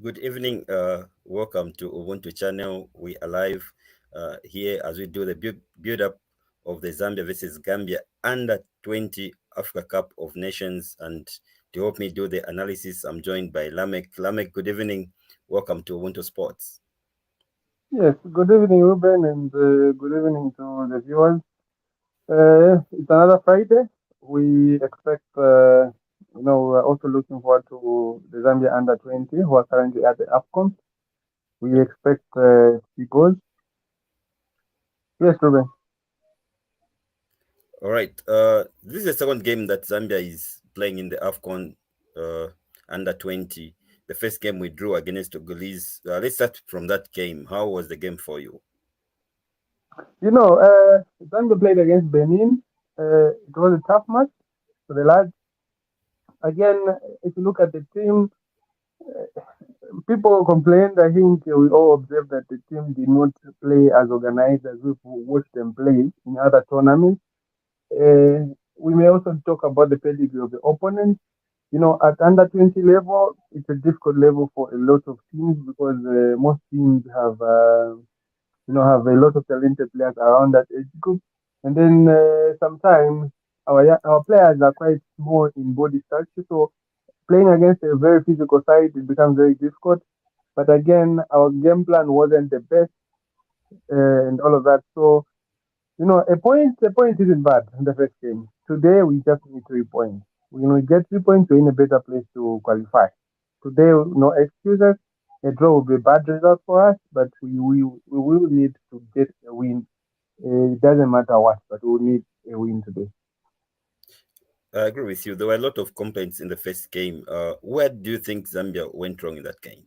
Good evening. Welcome to Ubuntu channel. We are live here as we do the build up of the Zambia versus Gambia under 20 Africa Cup of Nations. And to help me do the analysis, I'm joined by Lamek. Lamek, good evening. Welcome to Ubuntu Sports. Yes, good evening, Ruben, and good evening to the viewers. It's another Friday. We expect, we're also looking forward to the Zambia under 20 who are currently at the AFCON. We expect to see goals. Yes, Ruben. All right. This is the second game that Zambia is playing in the AFCON under 20. The first game we drew against Togolese. Let's start from that game. How was the game for you? Zambia played against Benin. It was a tough match for the lads. Again, if you look at the team, people complained. I think we all observed that the team did not play as organized as we've watched them play in other tournaments. We may also talk about the pedigree of the opponents. At under 20 level, it's a difficult level for a lot of teams because most teams have a lot of talented players around that age group. And then sometimes our players are quite small in body structure, so playing against a very physical side, it becomes very difficult. But again, our game plan wasn't the best and all of that. So a point isn't bad in the first game. Today we just need 3 points. We get 3 points, we're in a better place to qualify. Today, no excuses. A draw will be a bad result for us, but we will need to get a win. It doesn't matter what, but we will need a win today. I agree with you. There were a lot of complaints in the first game. Where do you think Zambia went wrong in that game?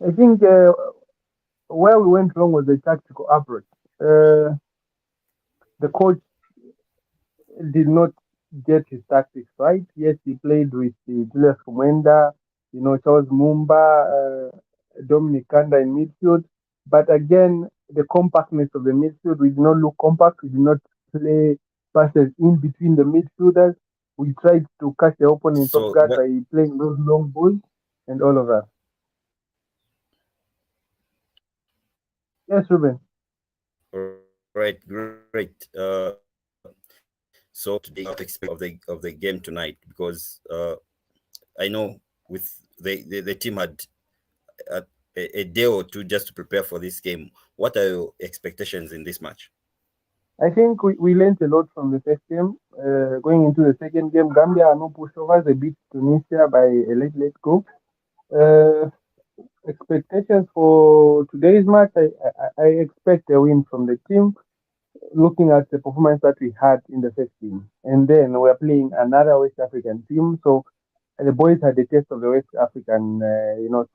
I think where we went wrong was the tactical approach. The coach did not get his tactics right. Yes, he played with Julius Kumwenda, Charles Mumba, Dominic Kanda in midfield. But again, the compactness of the midfield, we did not look compact. We did not play passes in between the midfielders. We tried to catch the opponent off So, guard what? by playing those long balls and all of that. Yes, Ruben. All right, great. So, today, of the game tonight, because I know with the team had a day or two just to prepare for this game. What are your expectations in this match? I think we learned a lot from the first game. Going into the second game, Gambia are no pushovers. They beat Tunisia by a late goal. Uh, Expectations for today's match, I expect a win from the team, looking at the performance that we had in the first game. And then we're playing another West African team. So the boys had a taste of the West African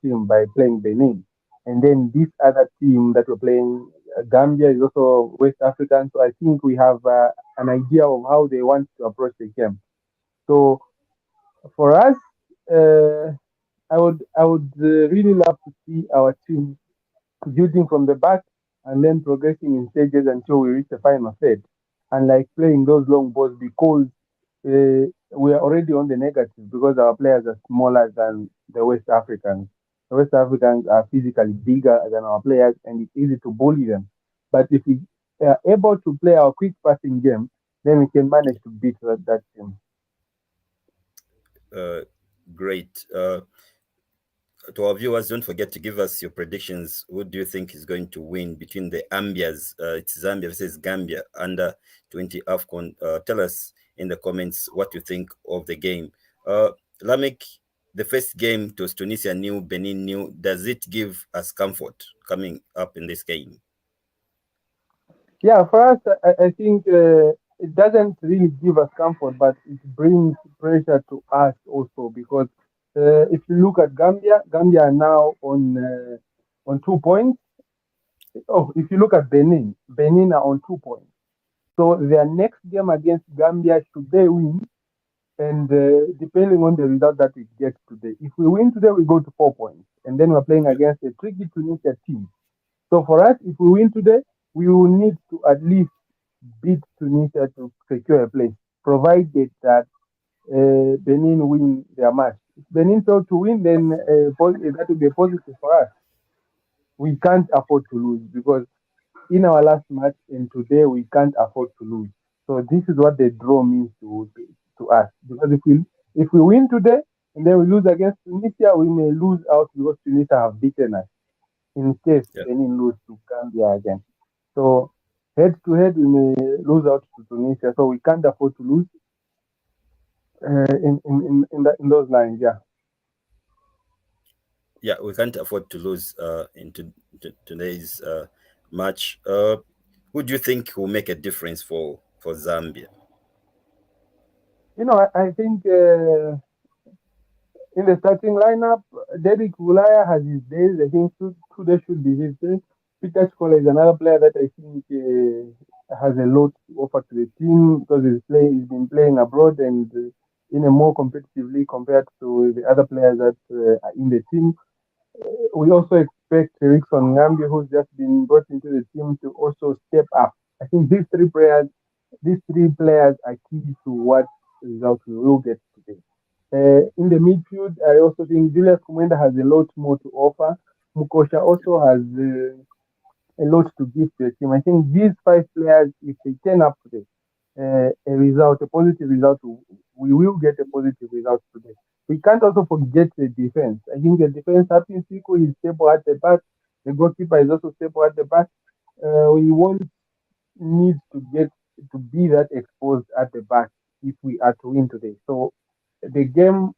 team by playing Benin. And then this other team that we're playing, Gambia, is also West African. So I think we have an idea of how they want to approach the game. So for us, uh, I would really love to see our team building from the back and then progressing in stages until we reach the final third. And like playing those long balls because we are already on the negative because our players are smaller than the West Africans. The West Africans are physically bigger than our players and it's easy to bully them. But if we are able to play our quick passing game, then we can manage to beat that team. Uh, Great. To our viewers, don't forget to give us your predictions. Who do you think is going to win between the Ambias? It's Zambia versus Gambia under 20 AFCON. Tell us in the comments what you think of the game. Lamek, the first game it was Tunisia new, Benin new. Does it give us comfort coming up in this game? Yeah, for us, I think it doesn't really give us comfort, but it brings pressure to us also because if you look at Gambia are now on 2 points. Oh, if you look at Benin are on 2 points. So their next game against Gambia, should they win, and depending on the result that we get today, if we win today, we go to 4 points, and then we're playing against a tricky Tunisia team. So for us, if we win today, we will need to at least beat Tunisia to secure a place, provided that Benin win their match. If Benin fail to win, then that will be a positive for us. We can't afford to lose because in our last match and today we can't afford to lose. So this is what the draw means to us. Because if we win today and then we lose against Tunisia, we may lose out because Tunisia have beaten us. In case Yeah, Benin lose to Gambia again, so head to head we may lose out to Tunisia. So we can't afford to lose in those lines. Yeah. yeah, we can't afford to lose today's match. Who do you think will make a difference for Zambia? I think in the starting lineup, Derek Wulaya has his days. I think today should be his day. Peter Scholar is another player that I think has a lot to offer to the team because he's been playing abroad and in a more competitive league compared to the other players that are in the team. We also expect Rickson Ngambi, who's just been brought into the team, to also step up. I think these three players are key to what result we will get today. In the midfield, I also think Julius Kumenda has a lot more to offer. Mukosha also has a lot to give to the team. I think these five players, if they turn up today, a positive result, we will get a positive result today. We can't also forget the defense. I think the defense, Happy Siku is stable at the back. The goalkeeper is also stable at the back. We won't need to be that exposed at the back if we are to win today. So the game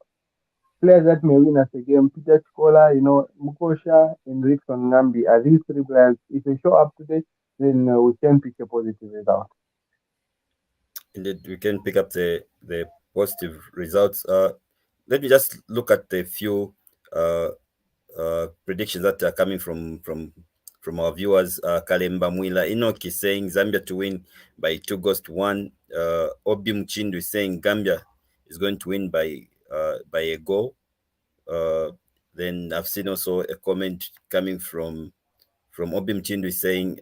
players that may win us the game, Peter Chikola, Mukosha, and Rickson Ngambi are these three players. If they show up today, then we can pick a positive result. Indeed, we can pick up the positive results. Let me just look at a few uh, predictions that are coming from our viewers. Kalemba Mwila Enoch is saying Zambia to win by 2-1. Obi Mchindu is saying Gambia is going to win by a goal. Uh, then I've seen also a comment coming from Obi Mchindu saying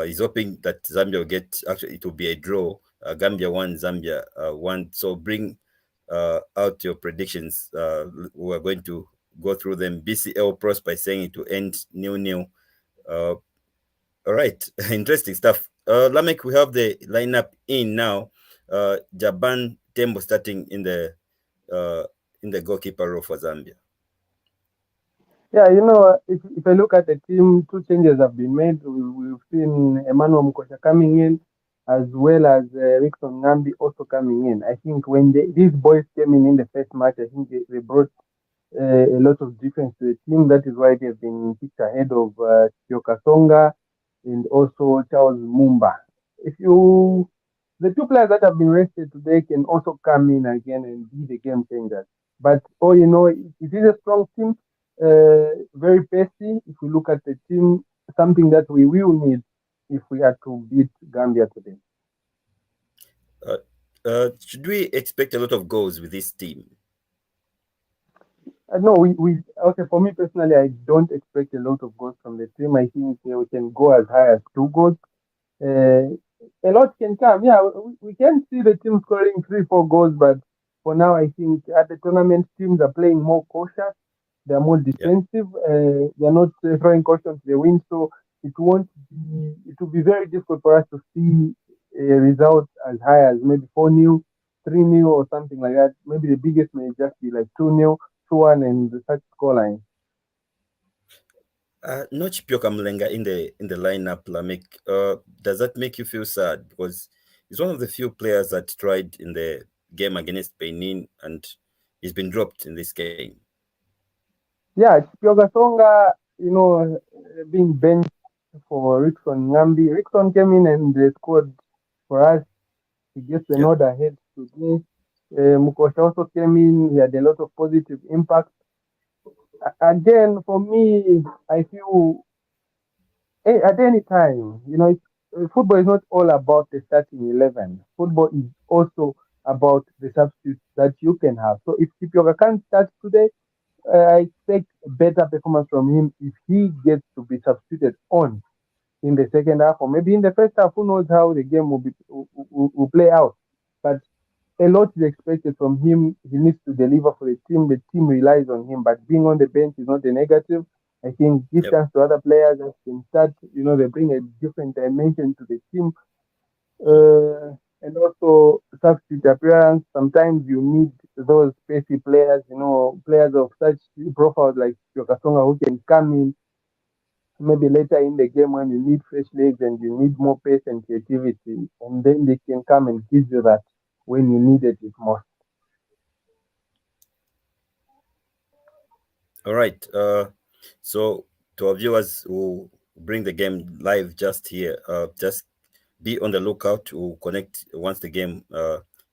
he's hoping that Zambia will get, actually it will be a draw. Gambia 1, Zambia 1. So bring out your predictions. We are going to go through them. BCL Pros by saying it will end 0-0. Uh, all right, interesting stuff. Lamek, we have the lineup in now. Jaban Tembo starting uh, in the goalkeeper role for Zambia. Yeah, if I look at the team, two changes have been made. We've seen Emmanuel Mukosha coming in, as well as Rickson Ngambi also coming in. I think when these boys came in the first match, I think they brought a lot of difference to the team. That is why they've been picked ahead of Kyoka Songa and also Charles Mumba. If you The two players that have been rested today can also come in again and be the game changers. But it is a strong team, very pacey. If we look at the team, something that we will need if we are to beat Gambia today. Uh, should we expect a lot of goals with this team? No, we okay. For me personally, I don't expect a lot of goals from the team. I think we can go as high as 2 goals. Uh, a lot can come. Yeah, we can see the team scoring 3, 4 goals, but for now, I think at the tournament, teams are playing more cautious. They are more Yeah. defensive. They are not throwing caution to the wind, so it will be very difficult for us to see a result as high as maybe 4-0, 3-0, or something like that. Maybe the biggest may just be like 2-0, 2-1, and such scoreline. No Chipioka Mlenga in the lineup, Lamek. Does that make you feel sad? Because he's one of the few players that tried in the game against Benin and he's been dropped in this game. Yeah, Pyoga Songa, being benched for Rickson Ngambi. Rickson came in and scored for us. He gets the Yeah. nod ahead today. Mukosha also came in. He had a lot of positive impact. Again, for me, I feel at any time, football is not all about the starting 11. Football is also about the substitutes that you can have. So if Kipyoga can't start today, I expect a better performance from him if he gets to be substituted on in the second half or maybe in the first half. Who knows how the game will play out? But a lot is expected from him. He needs to deliver for the team. The team relies on him, but being on the bench is not a negative. I think give Yep. chance to other players that can start. They bring a different dimension to the team. Mm. And also substitute appearance. Sometimes you need those spacey players, players of such profiles like Yokasonga who can come in maybe later in the game when you need fresh legs and you need more pace and creativity, and then they can come and give you that when you need it most. All right. So to our viewers who bring the game live just here, just be on the lookout to connect once the game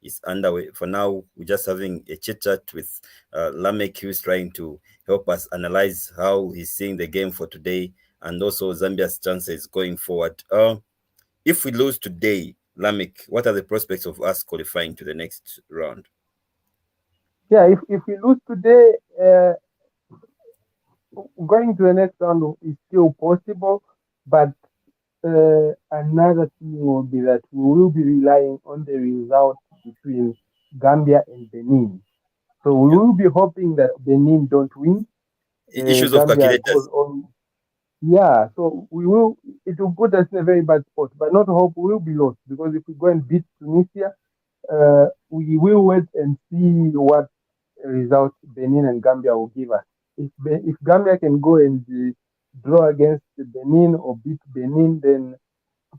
is underway. For now, we're just having a chit chat with Lamek, who's trying to help us analyze how he's seeing the game for today and also Zambia's chances going forward. If we lose today, Lamek, what are the prospects of us qualifying to the next round? Yeah, if we lose today, going to the next round is still possible, but another thing will be that we will be relying on the result between Gambia and Benin. So we Yeah. will be hoping that Benin don't win. Issues of Gambia goes calculators. on. Yeah, so we will. It will put us in a very bad spot, but not hope we will be lost because if we go and beat Tunisia, we will wait and see what result Benin and Gambia will give us. If Gambia can go and draw against Benin or beat Benin, then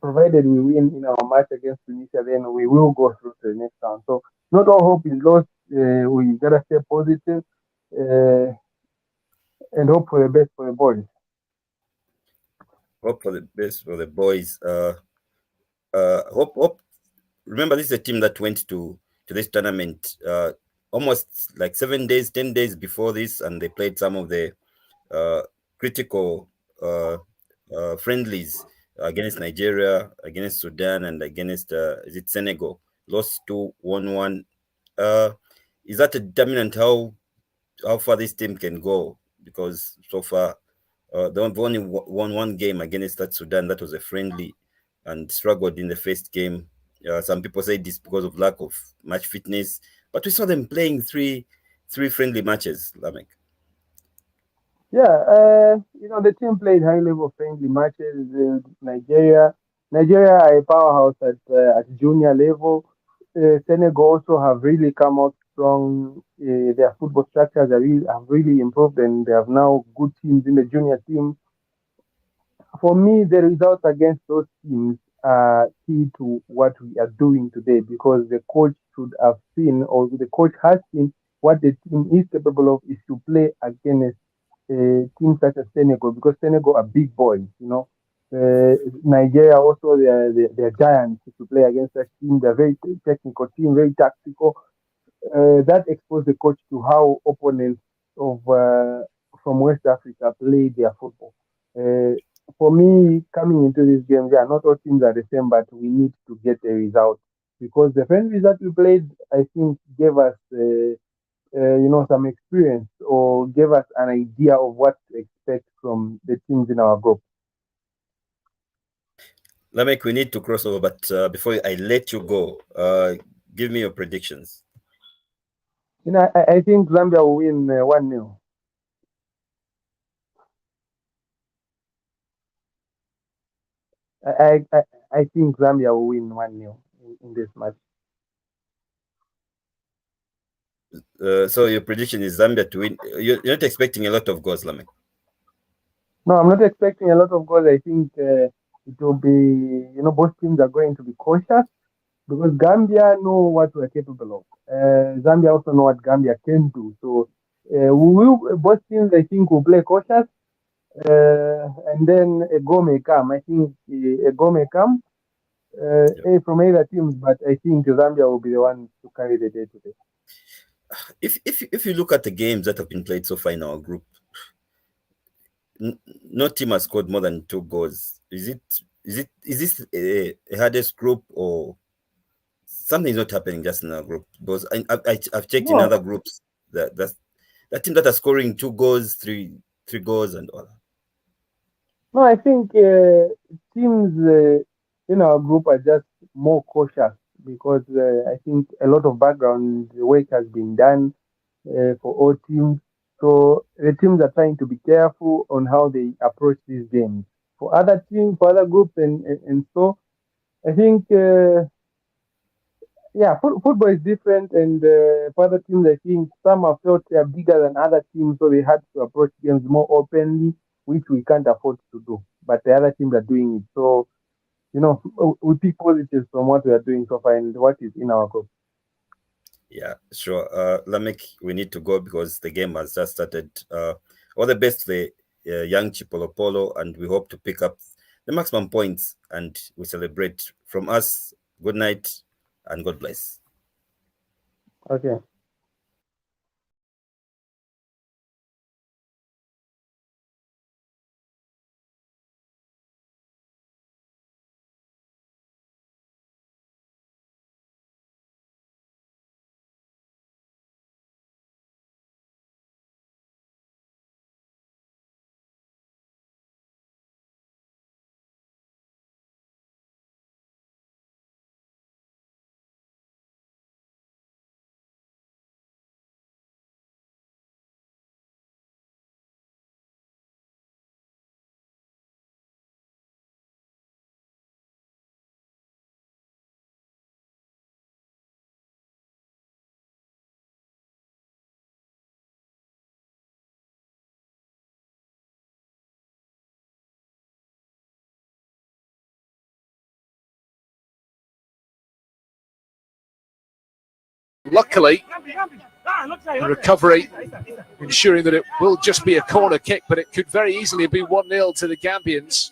provided we win in our match against Tunisia, then we will go through to the next round. So not all hope is lost. We gotta stay positive and hope for the best for the boys. Hope for the best for the boys. Hope. Remember, this is a team that went to this tournament almost like 7 days, 10 days before this, and they played some of the uh, critical friendlies against Nigeria, against Sudan, and against is it Senegal? Lost 2-1-1. Uh, is that a determinant how far this team can go? Because so far, they've only won one game against that Sudan. That was a friendly, and struggled in the first game. Some people say this because of lack of match fitness, but we saw them playing three friendly matches. Lamek. Yeah, the team played high level friendly matches. Nigeria are a powerhouse at junior level. Senegal also have really come out strong. Their football structures have really improved, and they have now good teams in the junior team. For me, the results against those teams are key to what we are doing today because the coach should have seen, or the coach has seen, what the team is capable of if you play against teams such as Senegal, because Senegal are big boys. Nigeria also, they're giants. If you play against that team, they're very technical team, very tactical. That exposed the coach to how opponents of from West Africa play their football. Uh, for me, coming into this game, yeah, not all teams are the same, but we need to get a result because the friendlies that we played, I think, gave us some experience or gave us an idea of what to expect from the teams in our group. Lamek, we need to cross over, but before I let you go, give me your predictions. I think Zambia will win 1-0. I think Zambia will win 1-0 in this match. So your prediction is Zambia to win. You're not expecting a lot of goals, Lamek. No, I'm not expecting a lot of goals. I think it will be, both teams are going to be cautious because Gambia know what we're capable of. Zambia also know what Gambia can do. So both teams, I think, will play cautious. And then a goal may come. I think a goal may come Yeah. from either teams, but I think Zambia will be the one to carry the day today. If you look at the games that have been played so far in our group, no team has scored more than 2 goals. Is this a hardest group, or something's not happening just in our group? Because I've checked in other No, groups that team that are scoring 2 goals, three goals, and all. no, I think teams in our group are just more cautious because I think a lot of background work has been done for all teams. So the teams are trying to be careful on how they approach these games. For other teams, for other groups, and so I think yeah, football is different, and for other teams, I think some have felt they are bigger than other teams, so they had to approach games more openly, which we can't afford to do. But the other teams are doing it. So, we pick positives from what we are doing so far and what is in our group. Yeah, sure. Lamek, we need to go because the game has just started. All the best to the young Chipolo Polo, and we hope to pick up the maximum points and we celebrate. From us, good night and God bless. Okay. Luckily, the recovery ensuring that it will just be a corner kick, but it could very easily be 1-0 to the Gambians.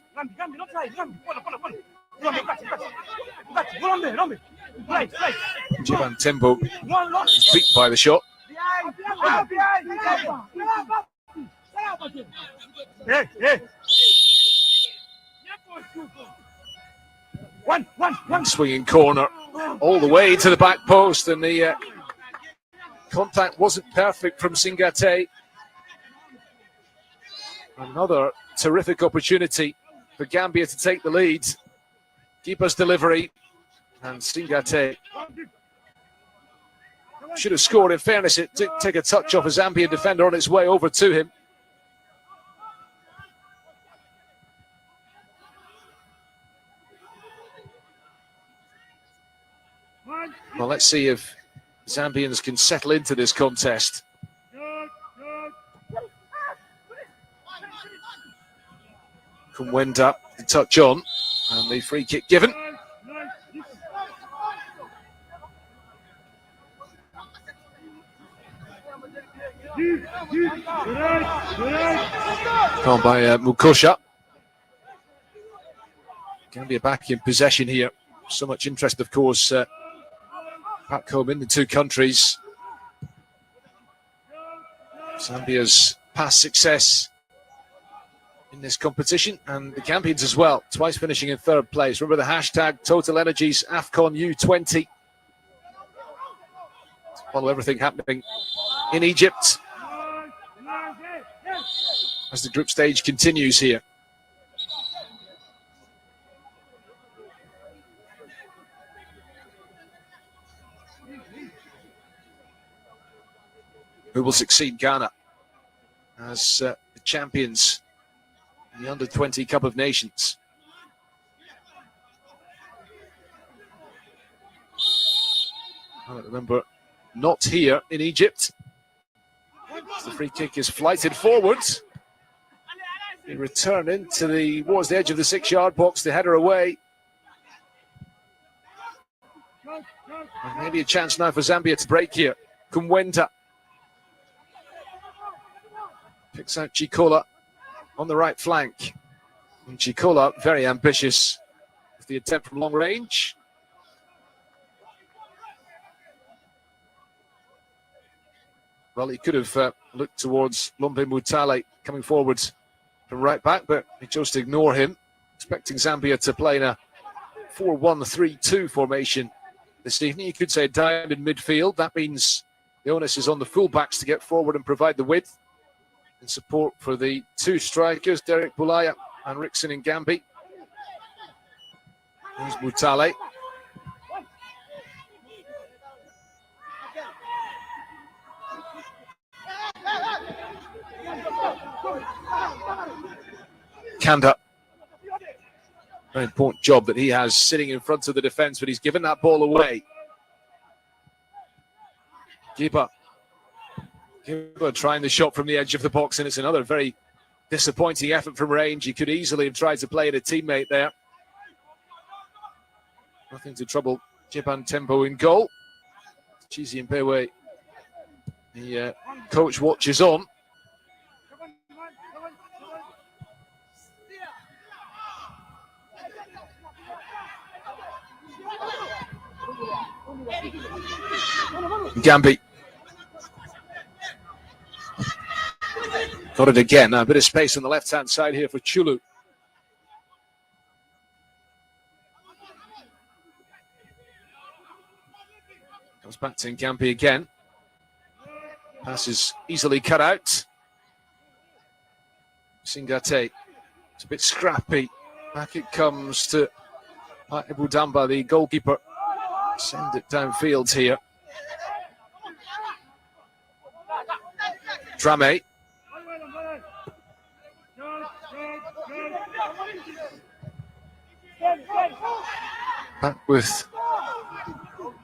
Jivan Tembo is beat by the shot. Swinging corner all the way to the back post, and the contact wasn't perfect from Singate. Another terrific opportunity for Gambia to take the lead. Keeper's delivery, and Singate should have scored. In fairness, it did take a touch off a Zambian defender on its way over to him. Well, let's see if Zambians can settle into this contest. Kumwenda, the touch on, and the free kick given. Gone by Mukosha. Gambia back in possession here. So much interest, of course, back home in the two countries. Zambia's past success in this competition, and the Gambians as well, twice finishing in third place. Remember the hashtag Total Energies AFCON U20. Follow everything happening in Egypt as the group stage continues here. Who will succeed Ghana as the champions in the Under-20 Cup of Nations? I remember, not here in Egypt. The free kick is flighted forwards. They return into towards the edge of the 6-yard box. The header away. And maybe a chance now for Zambia to break here. Kumwenda picks out Chikola on the right flank. And Chikola, very ambitious with the attempt from long range. Well, he could have looked towards Lombe Mutale coming forward from right back, but he chose to ignore him, expecting Zambia to play in a 4-1-3-2 formation this evening. You could say diamond in midfield. That means the onus is on the fullbacks to get forward and provide the width in support for the two strikers, Derek Bulaya and Rickson Ngambi. Here's Mutale. Kanda. Very important job that he has sitting in front of the defence, but he's given that ball away. Giba trying the shot from the edge of the box, and it's another very disappointing effort from range. He could easily have tried to play at a teammate there. Nothing to trouble Jiban Tembo in goal. Chizi Mpewe, the coach, watches on. Gambi got it again. A bit of space on the left-hand side here for Chulu. Comes back to Gambi again. Pass is easily cut out. Singate. It's a bit scrappy. Back it comes to Ebudamba, the goalkeeper. Send it downfield here. Drame. Back with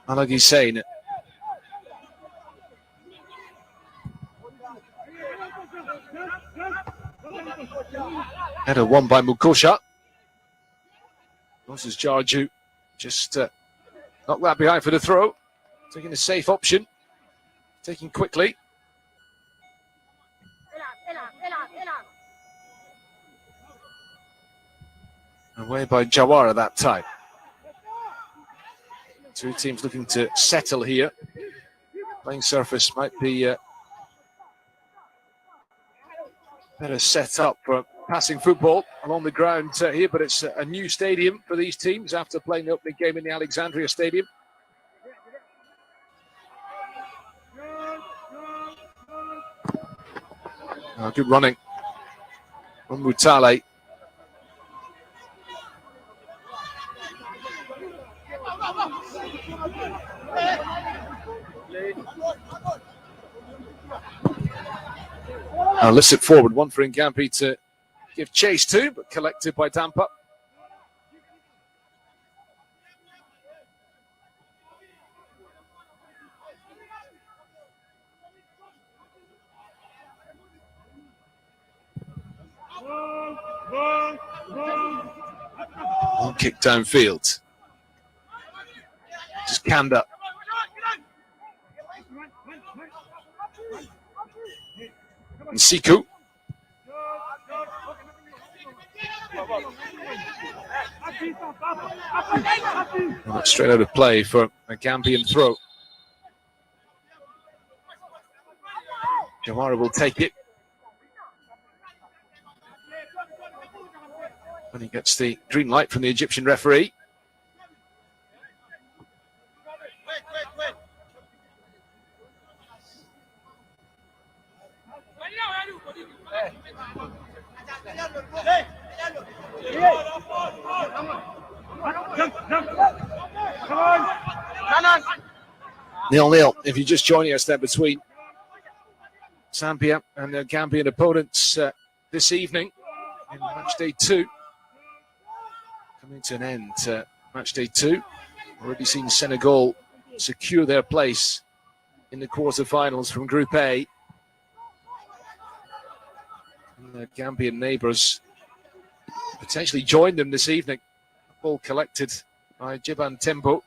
Alagi Sane. Header won by Mukosha. This is Jarju. Just knocked that behind for the throw. Taking a safe option. Taking quickly. Away by Jawara that time. Two teams looking to settle here. Playing surface might be better set up for passing football along the ground here, but it's a new stadium for these teams after playing the opening game in the Alexandria Stadium. Good running from Mutale. Now lifts it forward, one for Ngambi to give chase to, but collected by Dampa. One kick downfield. Just Kanda. And Siku. Straight out of play for a Gambian throw. Jawara will take it. When he gets the green light from the Egyptian referee. Nil-nil. If you're just joining us there between Zambia and their Gambian opponents this evening in match day 2. Coming to an end, match day 2. Already seen Senegal secure their place in the quarterfinals from Group A. And their Gambian neighbours potentially join them this evening. Ball collected by Jiban Tembo.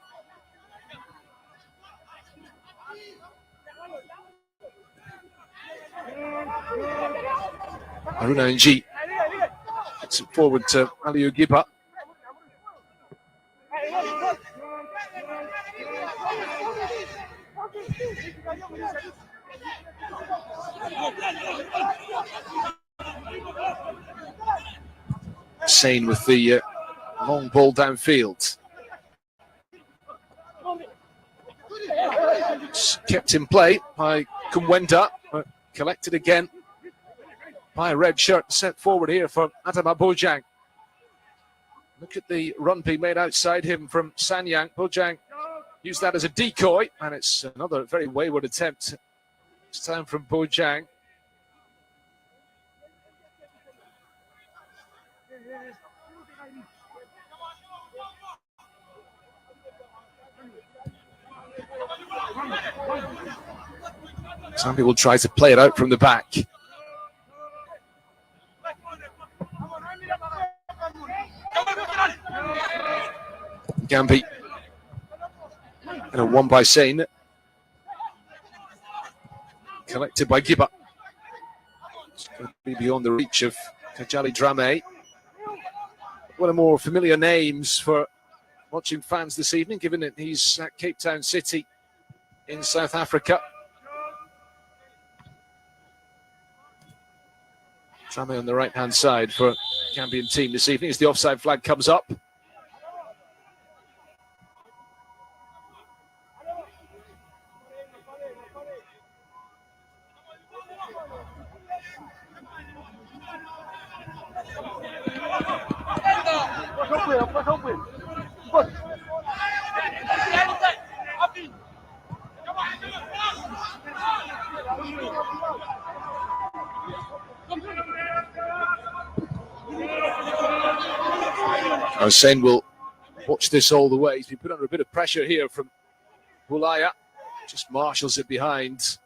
Haruna Nji gets it forward to Aliou Giba. Sane with the long ball downfield. It's kept in play by Kumwenda, but collected again by a red shirt, set forward here for Adama Bojang. Look at the run being made outside him from Sanyang. Bojang used that as a decoy, and it's another very wayward attempt. This time from Bojang. Some people try to play it out from the back. Gambi. And a one by Sane. Collected by Giba. It's going to be beyond the reach of Kajali Drame. One of the more familiar names for watching fans this evening, given that he's at Cape Town City in South Africa. Drame on the right-hand side for Gambian team this evening as the offside flag comes up. Hussein will watch this all the way. He's been put under a bit of pressure here from Bulaya. Just marshals it behind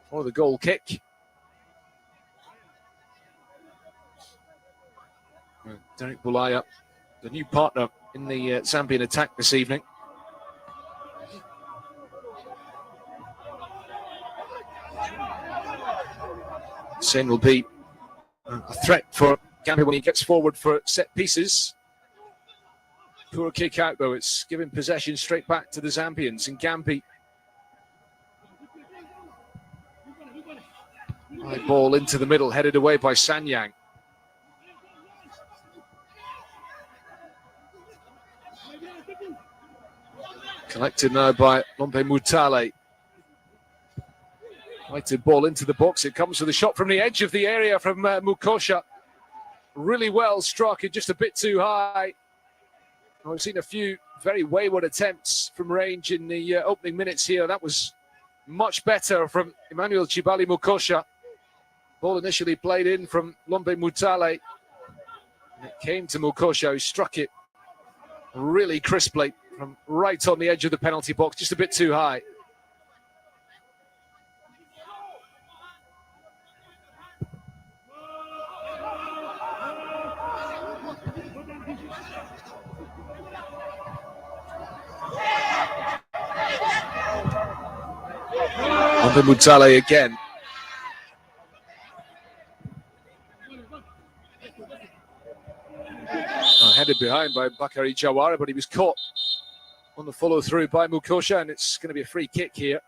for the goal kick. Derek Bulaya, the new partner in the Zambian attack this evening. Hussein will be a threat for Gambia when he gets forward for set pieces. Poor kick out though, it's giving possession straight back to the Zambians. And Gambi, high ball into the middle, headed away by Sanyang. Collected now by Lompe Mutale. Collected ball into the box, it comes with a shot from the edge of the area from Mukosha. Really well struck, and just a bit too high. We've seen a few very wayward attempts from range in the opening minutes here. That was much better from Emmanuel Chibali Mukosha. Ball initially played in from Lombe Mutale. And it came to Mukosha, who struck it really crisply from right on the edge of the penalty box, just a bit too high. Lombe Mutale again. Headed behind by Bakari Jawara, but he was caught on the follow through by Mukosha, and it's going to be a free kick here.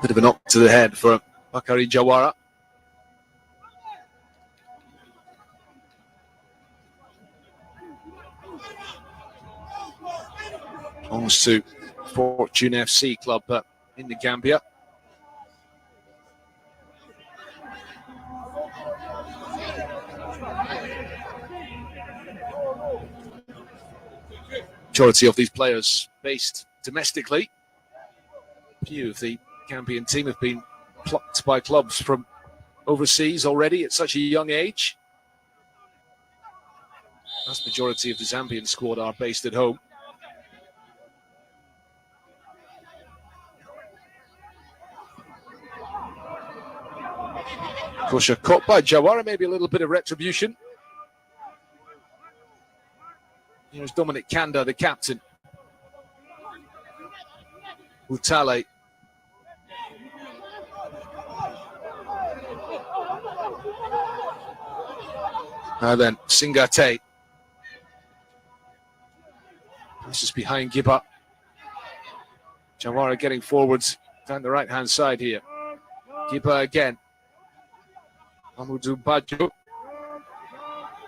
Bit of a knock to the head for Bakari Jawara. Belongs to Fortune FC club in the Gambia. Majority of these players based domestically. Few of the Gambian team have been plucked by clubs from overseas already at such a young age. The vast majority of the Zambian squad are based at home. Kosha caught by Jawara, maybe a little bit of retribution. Here's Dominic Kanda, the captain. Mutale. Now then, Singate. This is behind Giba. Jawara getting forwards down the right-hand side here. Giba again. Amudu Bajo.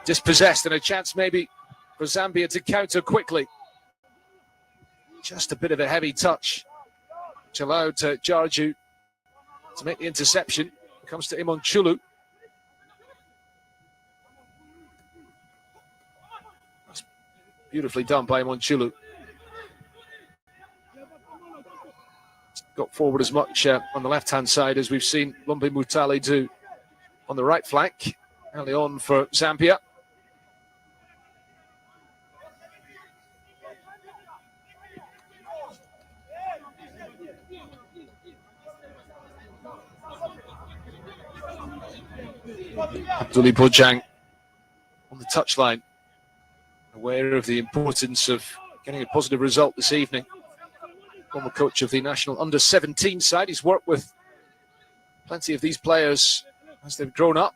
Dispossessed, and a chance maybe for Zambia to counter quickly. Just a bit of a heavy touch, which allowed Jarju to make the interception. It comes to Imon Chulu. Beautifully done by Monchulu. Got forward as much on the left-hand side as we've seen Lumbe Mutale do on the right flank. Early on for Zambia. Abdulli Bojang on the touchline, aware of the importance of getting a positive result this evening. Former coach of the national under-17 side. He's worked with plenty of these players as they've grown up.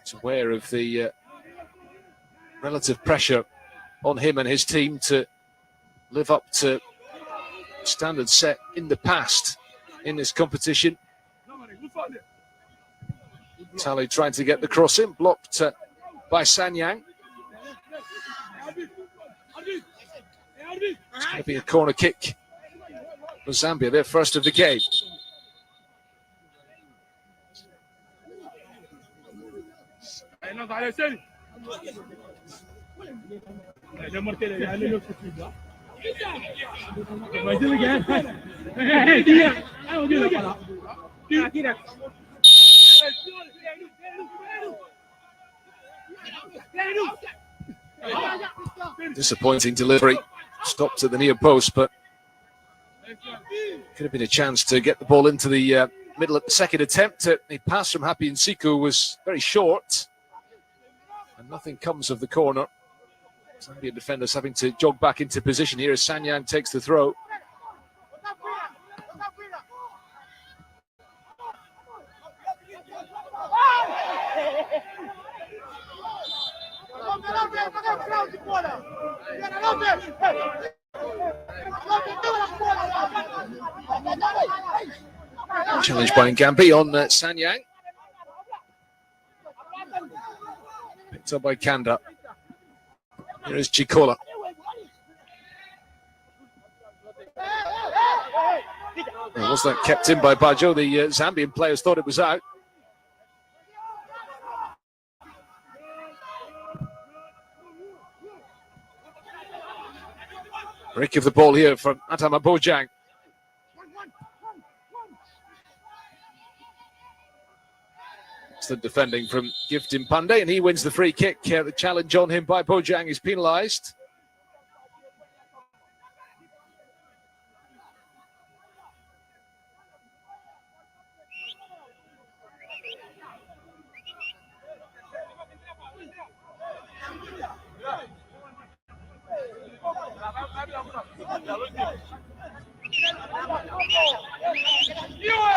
He's aware of the relative pressure on him and his team to live up to standards set in the past in this competition. Tally trying to get the cross in, blocked by Sanyang. It's going to be a corner kick for Zambia, their first of the game. Disappointing delivery. Stopped at the near post, but could have been a chance to get the ball into the middle at the second attempt. The pass from Happy Nsiku was very short, and nothing comes of the corner. Zambian defenders having to jog back into position here as Sanyang takes the throw. Challenge by Ngambi on Sanyang. Picked up by Kanda. Here is Chikola. Was that kept in by Bajo? The Zambian players thought it was out. Break of the ball here from Atama Bojang. Excellent defending from Giftim Pandey, and he wins the free kick. The challenge on him by Bojang is penalised.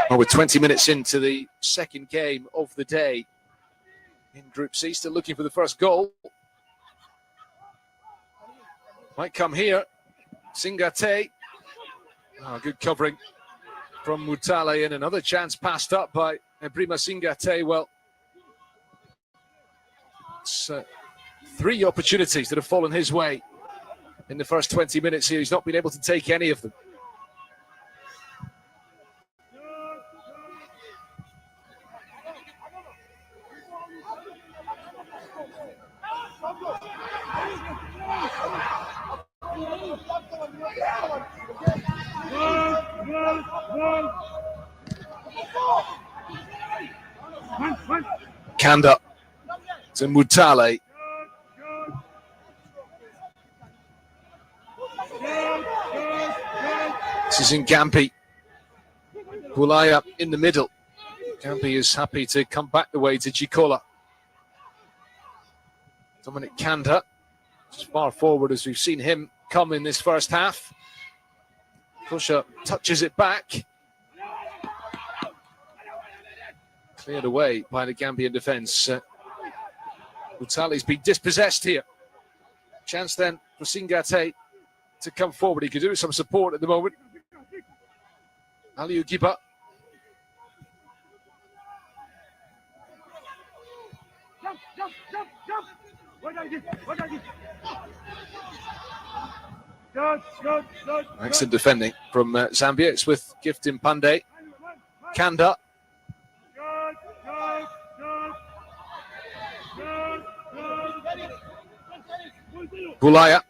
Well, we're 20 minutes into the second game of the day in Group C, still looking for the first goal. Might come here. Singate. Oh, good covering from Mutale, and another chance passed up by Ebrima Singate. Well, it's 3 opportunities that have fallen his way in the first 20 minutes here. He's not been able to take any of them. Kanda to Mutale. This is Ngambi. Bulaya in the middle. Ngambi is happy to come back the way to Chikola. Dominic Kanda, as far forward as we've seen him come in this first half. Kusha touches it back. Cleared away by the Gambian defence. Mutale's been dispossessed here. Chance then for Singate to come forward. He could do some support at the moment. Aliou Giba. Excellent defending from Zambia. It's with Giftim Pandey. Kanda. Bulaya.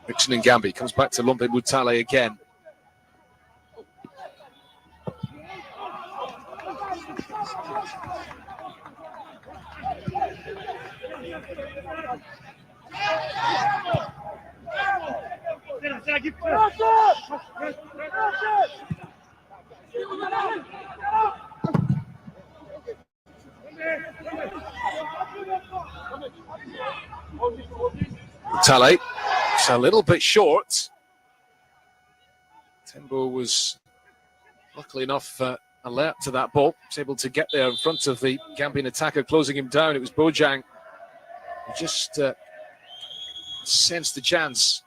Richard Ngambi comes back to Lumpe Mutale again. Mutale, it's a little bit short. Tembo was luckily enough alert to that ball. Was able to get there in front of the Gambian attacker, closing him down. It was Bojang who just sensed the chance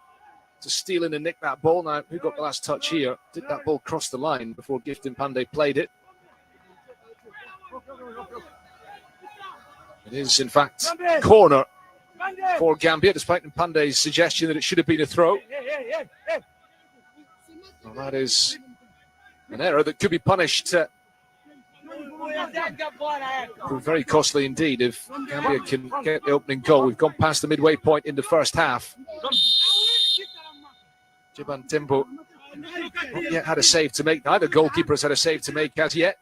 to steal in and nick that ball. Now, who got the last touch here? Did that ball cross the line before Gifton Pandey played it? It is, in fact, corner for Gambia, despite Pandey's suggestion that it should have been a throw. Well, that is an error that could be punished. Very costly indeed if Gambia can get the opening goal. We've gone past the midway point in the first half. Jiban Timbo not yet had a save to make. Neither goalkeeper has had a save to make as yet.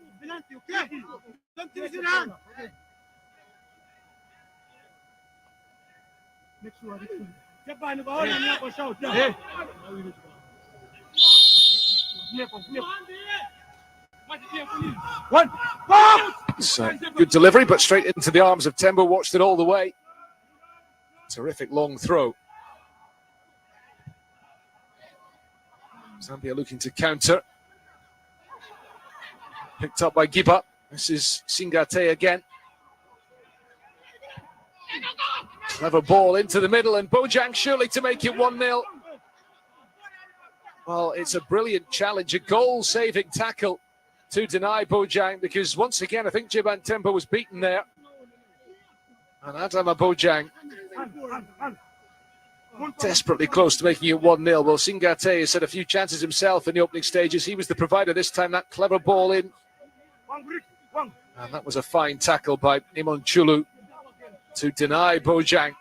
Good delivery, but straight into the arms of Tembo. Watched it all the way. Terrific long throw. Zambia looking to counter. Picked up by Giba. This is Singate again. Clever ball into the middle, and Bojang surely to make it 1-0. Well, it's a brilliant challenge, a goal-saving tackle to deny Bojang, because once again, I think Jiban Tembo was beaten there. And Adama Bojang desperately close to making it 1-0. Well, Singate has had a few chances himself in the opening stages. He was the provider this time, that clever ball in. And that was a fine tackle by Imon Chulu to deny Bojang.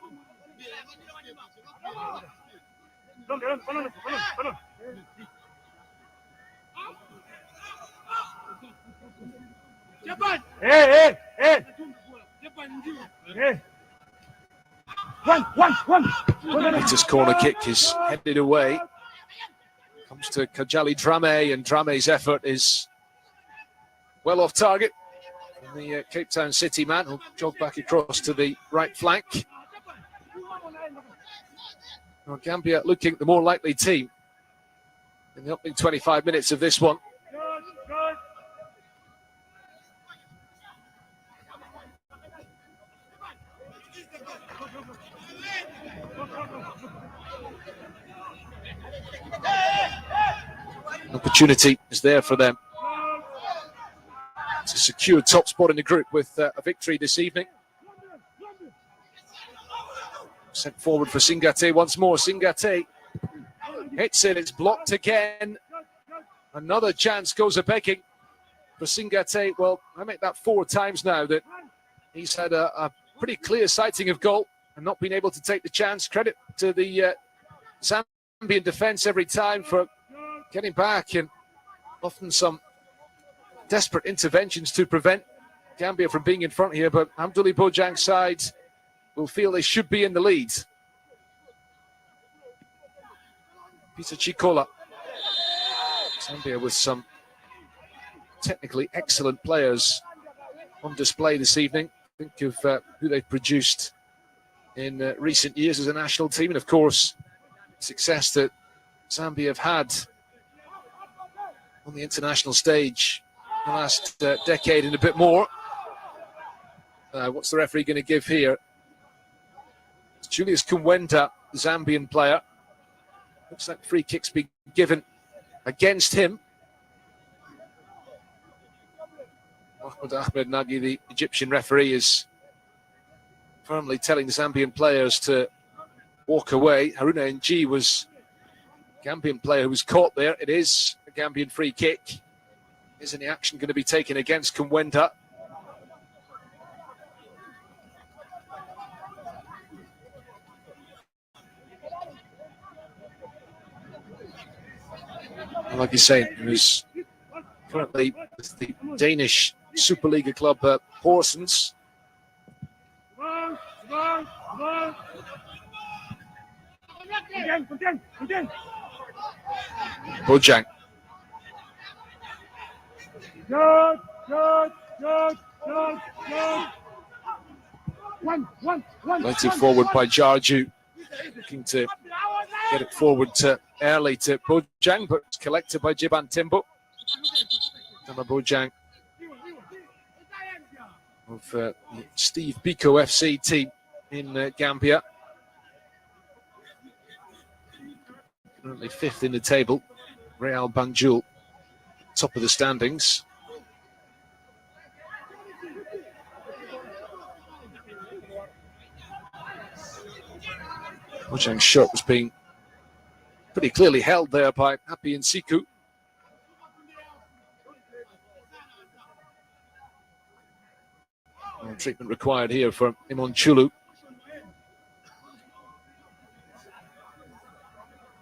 Latest corner kick is headed away. Comes to Kajali Drame, and Drame's effort is well off target. And the Cape Town City man will jog back across to the right flank. Well, Gambia looking the more likely team in the opening 25 minutes of this one. Opportunity is there for them to secure top spot in the group with a victory this evening. Sent forward for Singate once more. Singate hits it, it's blocked again. Another chance goes a-begging for Singate. Well, I make that 4 times now that he's had a pretty clear sighting of goal and not been able to take the chance. Credit to the Zambian defence every time for getting back, and often some desperate interventions to prevent Gambia from being in front here. But Abdoulaye Bojang's side will feel they should be in the lead. Peter Chikola. Zambia with some technically excellent players on display this evening. Think of who they've produced in recent years as a national team, and of course success that Zambia have had on the international stage the last decade and a bit more. What's the referee going to give here? It's Julius Kumwenda, the Zambian player. Looks like free kicks being given against him. Mahmoud Ahmed Nagy, the Egyptian referee, is firmly telling the Zambian players to walk away. Haruna Ng was a Gambian player who was caught there. It is a Gambian free kick. Is any action going to be taken against Kumwenda? Like you say, it was currently the Danish Superliga club Horsens. Bojang. Lighted forward by Jarju, looking to get it forward early to Bojang, but it's collected by Jiban Timbo. Nama Bojang of Steve Biko FC team in Gambia. Currently 5th in the table. Real Banjul, top of the standings. Bojang's shot was being pretty clearly held there by Happy and Siku. Treatment required here for Imon Chulu.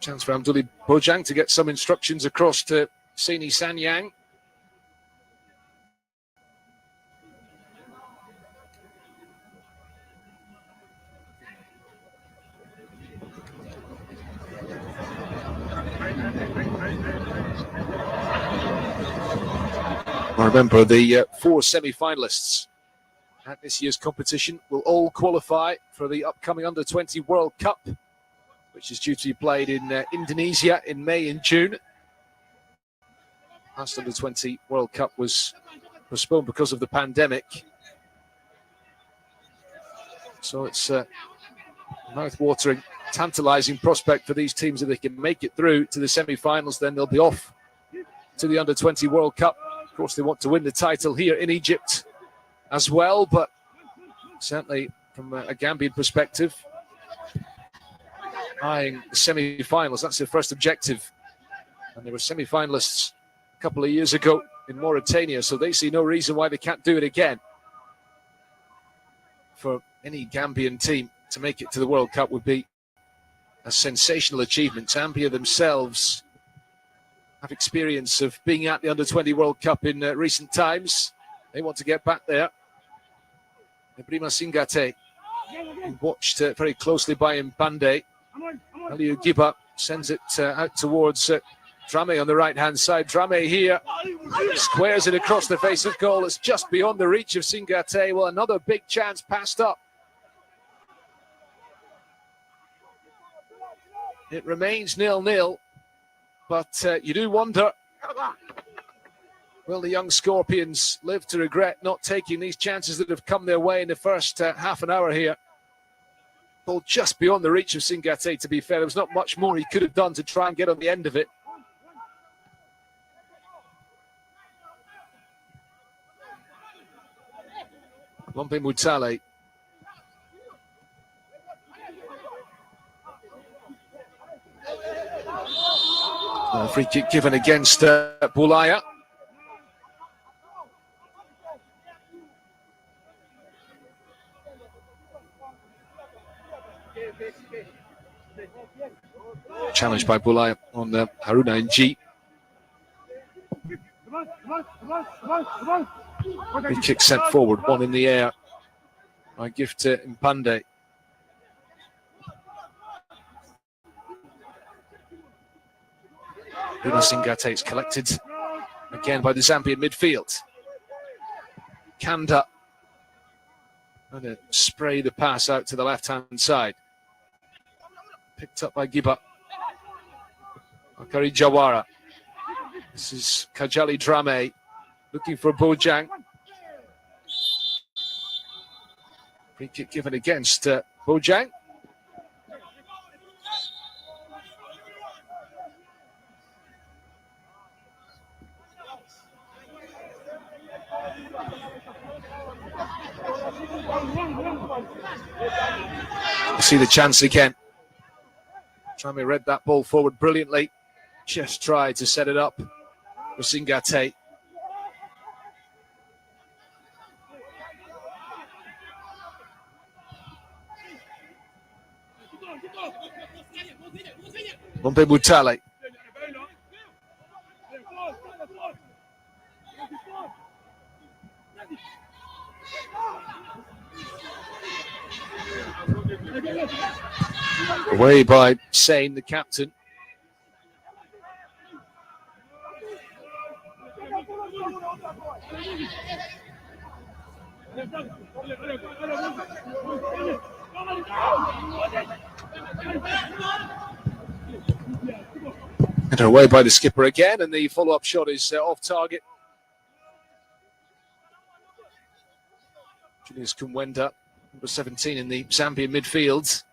Chance for Amduli Bojang to get some instructions across to Sini Sanyang. I remember the 4 semi-finalists at this year's competition will all qualify for the upcoming Under-20 World Cup, which is due to be played in Indonesia in May and June. Last Under-20 World Cup was postponed because of the pandemic. So it's a mouth-watering, tantalising prospect for these teams. If they can make it through to the semi-finals, then they'll be off to the Under-20 World Cup. Of course, they want to win the title here in Egypt as well, but certainly from a Gambian perspective, eyeing the semi-finals, that's their first objective. And there were semi-finalists a couple of years ago in Mauritania, so they see no reason why they can't do it again. For any Gambian team to make it to the World Cup would be a sensational achievement. Zambia themselves have experience of being at the Under-20 World Cup in recent times. They want to get back there. Ibrima Singate, watched very closely by Mpande. Aliou Giba sends it out towards Drame on the right-hand side. Drame here squares it across the face of goal. It's just beyond the reach of Singate. Well, another big chance passed up. It remains 0-0, but you do wonder, will the young Scorpions live to regret not taking these chances that have come their way in the first half an hour here? Ball just beyond the reach of Singate, to be fair. There was not much more he could have done to try and get on the end of it. Lompe Mutale. Free kick given against Bulaya. Challenged by Bulaya on the Haruna Nji. Free kick sent forward, one in the air. I give to Mpande. Bruno Singate is collected again by the Zambian midfield. Kanda going to spray the pass out to the left-hand side. Picked up by Giba. Akari Jawara. This is Kajali Drame looking for Bojang. Free kick given against Bojang. You see the chance again. Drame read that ball forward brilliantly. Just tried to set it up for Singate. Lombe Mutale. Away by Sane, the captain. And away by the skipper again, and the follow-up shot is off target. Julius Kumwenda, number 17 in the Zambian midfield.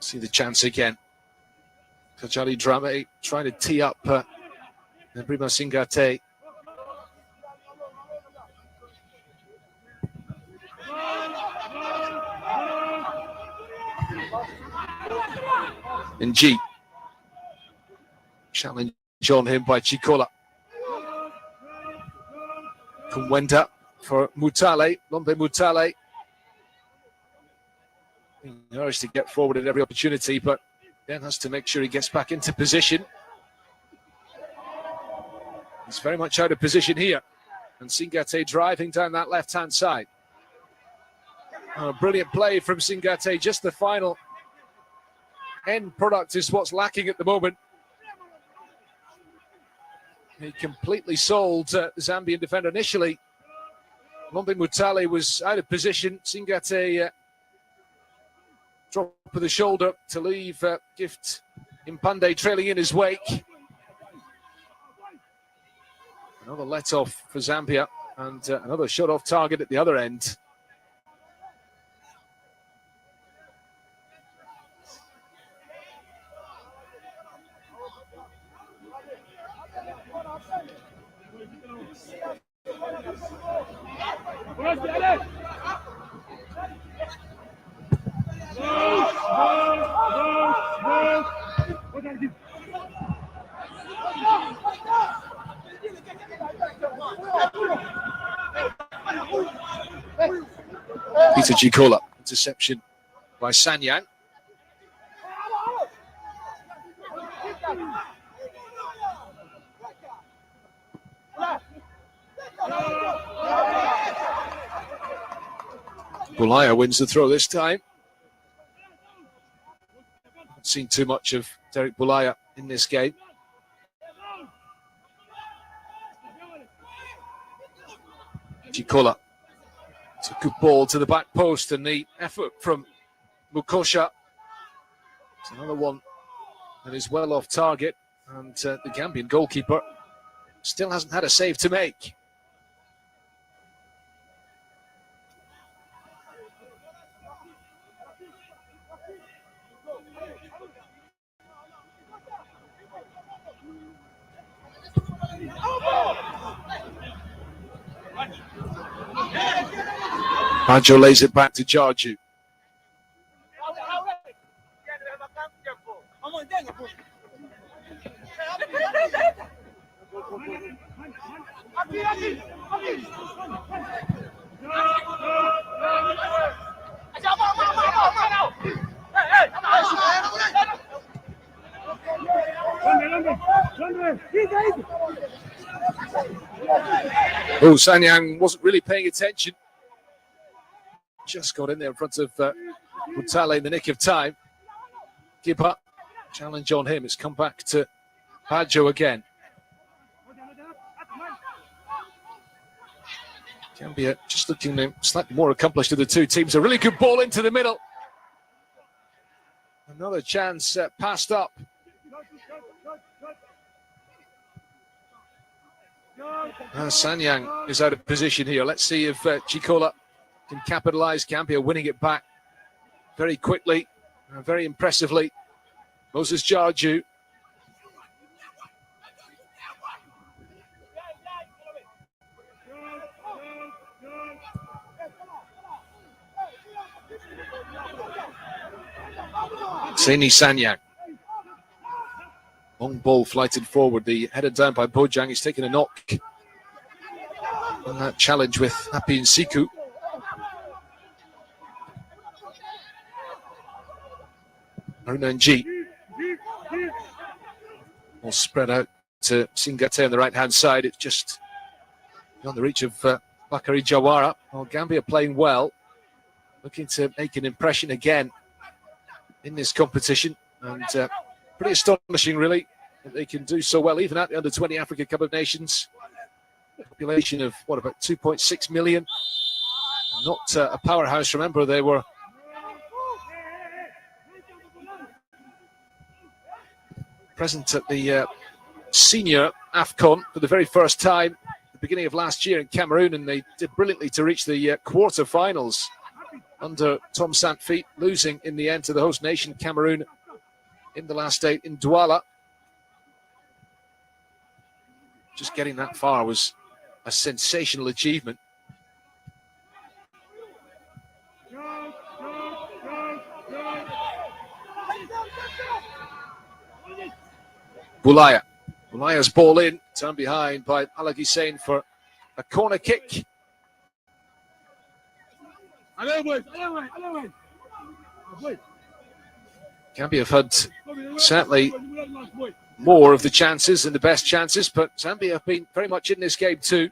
See the chance again. Kajali Drame trying to tee up Brima Singate. And G. Challenge on him by Chikola. Kumwenda for Mutale, Lombe Mutale. Being urged to get forward at every opportunity, but then has to make sure he gets back into position. He's very much out of position here. And Singate driving down that left-hand side. Oh, brilliant play from Singate. Just the final end product is what's lacking at the moment. He completely sold the Zambian defender initially. Lombe Mutale was out of position. Singate drop of the shoulder to leave Gift Impande trailing in his wake. Another let-off for Zambia and another shot off target at the other end. Peter Chikola, interception by Sanyang. Bulaya wins the throw this time. Haven't seen too much of Derek Bulaya in this game. Chikola. It's a good ball to the back post, and the effort from Mukosha. It's another one that is well off target, and the Gambian goalkeeper still hasn't had a save to make. Baggio lays it back to Jarju. Oh, Sanyang wasn't really paying attention. Just got in there in front of Mutale in the nick of time. Gibber, challenge on him. It's come back to Baggio again. Gambia just looking slightly more accomplished of the two teams. A really good ball into the middle. Another chance passed up. Sanyang is out of position here. Let's see if Chikola can capitalise. Gambia winning it back very quickly, very impressively. Moses Jarju. Seni Sanyang. Long ball flighted forward. The header down by Bojang. He's taken a knock on that challenge with Happy and Siku. Arunanji. All spread out to Singate on the right-hand side. It's just beyond the reach of Bakary Jawara. Well, Gambia playing well, looking to make an impression again in this competition. And pretty astonishing, really, that they can do so well, even at the Under-20 Africa Cup of Nations. Population of, what, about 2.6 million. Not a powerhouse. Remember, they were present at the senior AFCON for the very first time at the beginning of last year in Cameroon, and they did brilliantly to reach the quarter-finals under Tom Saintfiet, losing in the end to the host nation, Cameroon, in the last 8 in Douala. Just getting that far was a sensational achievement. Bulaya's ball in, turned behind by Alagi Sain for a corner kick. Gambia have had certainly more of the chances and the best chances, but Zambia have been very much in this game too.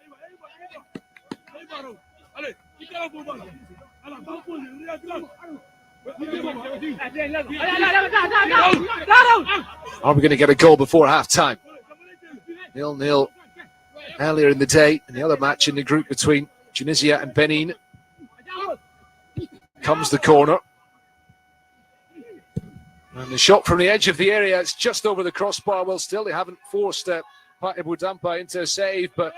Are we going to get a goal before half-time? 0-0 earlier in the day, and the other match in the group between Tunisia and Benin. Comes the corner. And the shot from the edge of the area, it's just over the crossbar. Well, still, they haven't forced Pat Ebudampa into a save, but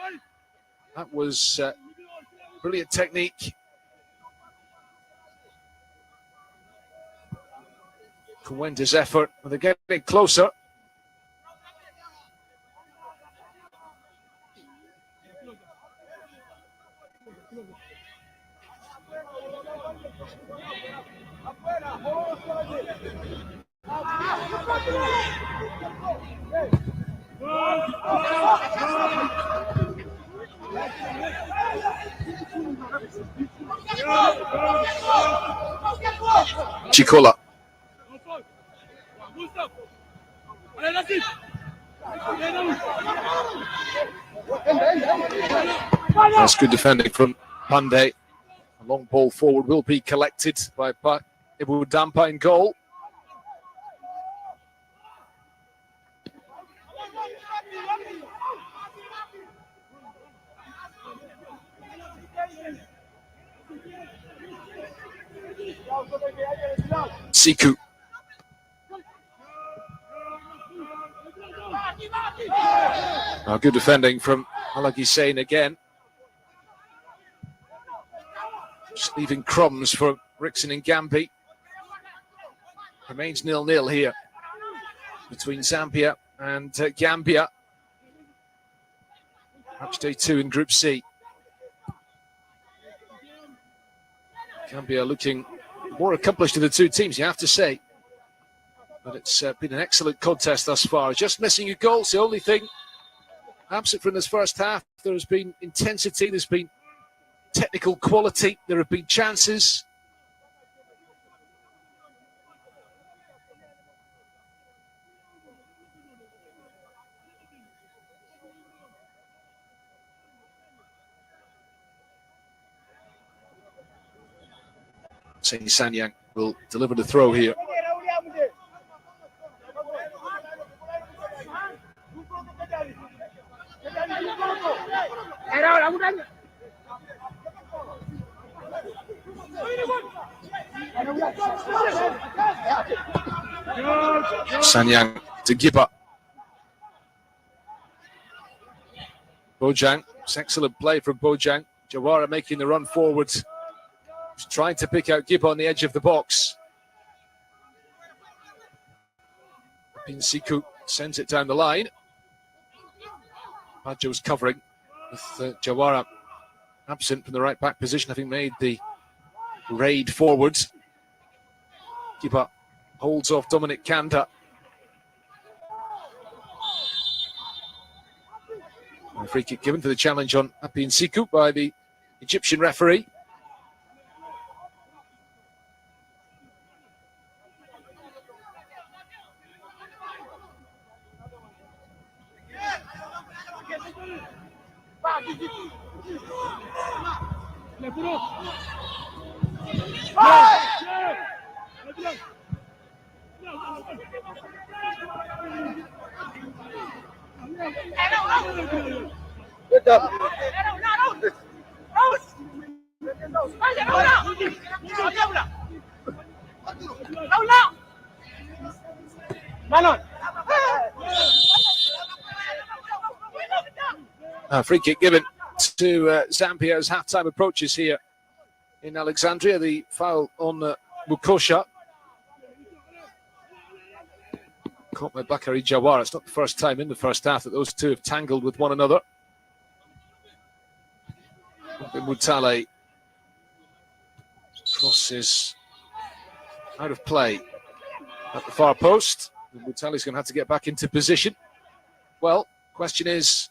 that was brilliant technique. Wendy's effort, and they're getting closer. Chikola. That's good defending from Pandey. A long ball forward will be collected by Pat Ebudampa in goal. Siku. Good defending from Alagi Sain again. Just leaving crumbs for Rickson and Gambi. Remains 0-0 here between Zambia and Gambia. Match day 2 in Group C. Gambia looking more accomplished of the two teams, you have to say. But it's been an excellent contest thus far. Just missing a goal, it's the only thing absent from this first half. There has been intensity, there's been technical quality, there have been chances. Saini Sanyang will deliver the throw here. Sanyang to Giba. Bojang, it's excellent play from Bojang. Jawara making the run forward. He's trying to pick out Giba on the edge of the box. Pinsiku sends it down the line. Bajo's covering with Jawara absent from the right back position, having made the raid forwards. Giba holds off Dominic Kanda. A free kick given for the challenge on Pinsiku by the Egyptian referee. Free kick given to Zambia as half-time approaches here in Alexandria. The foul on Mukosha. Caught by Bakary Jawara. It's not the first time in the first half that those two have tangled with one another. Mutale crosses out of play at the far post. Mutale's going to have to get back into position. Well, question is,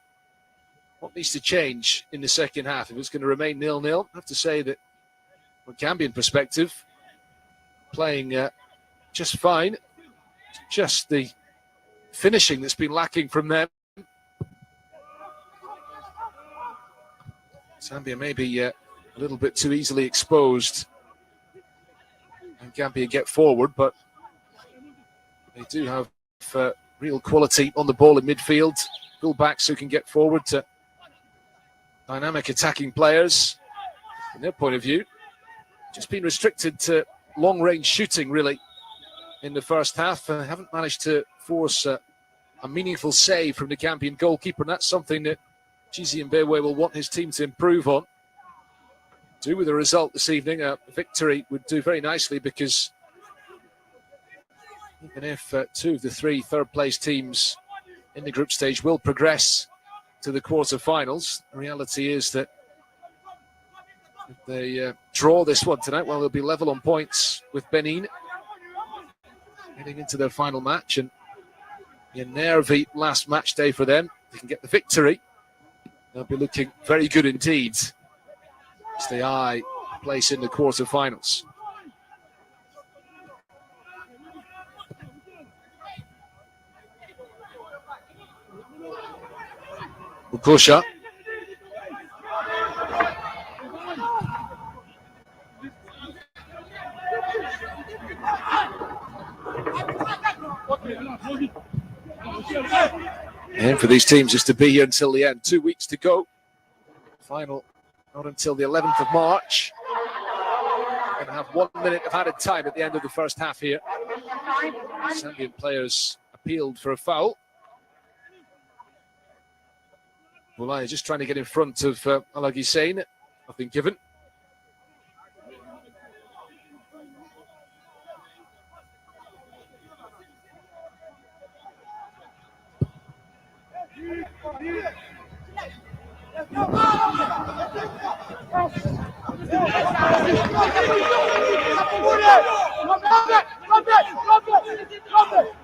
what needs to change in the second half? If it's going to remain 0-0, I have to say that from a Gambian perspective, playing just fine. It's just the finishing that's been lacking from them. Zambia may be a little bit too easily exposed, and Gambia get forward, but they do have real quality on the ball in midfield. Full-backs who can get forward to dynamic attacking players. From their point of view, just been restricted to long-range shooting, really, in the first half. Haven't managed to force a meaningful save from the Gambian goalkeeper, and that's something that Chizi Mbewe will want his team to improve on. Do with a result this evening, a victory would do very nicely, because even if two of the three third-place teams in the group stage will progress to the quarter-finals, the reality is that if they draw this one tonight, well, they'll be level on points with Benin heading into their final match, and the nervy last match day for them. If they can get the victory, they'll be looking very good indeed as they eye a place in the quarter-finals. Ukosha. And for these teams is to be here until the end. 2 weeks to go. Final not until the 11th of March. Going to have 1 minute of added time at the end of the first half here. Zambian players appealed for a foul. Bulaya just trying to get in front of Alagi Sane. Nothing given.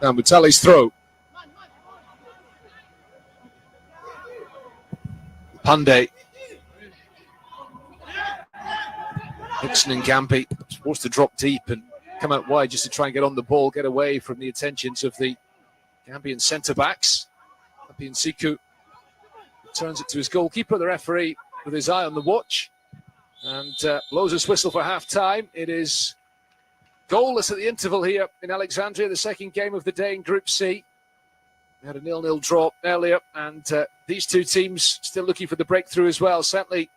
Now Mutale's throw. Pandey. Nixon and Gambi forced to drop deep and come out wide just to try and get on the ball, get away from the attentions of the Gambian centre-backs. Gambian Siku turns it to his goalkeeper, the referee with his eye on the watch, and blows his whistle for half-time. It is goalless at the interval here in Alexandria, the second game of the day in Group C. We had a 0-0 draw earlier, and these two teams still looking for the breakthrough as well. Certainly,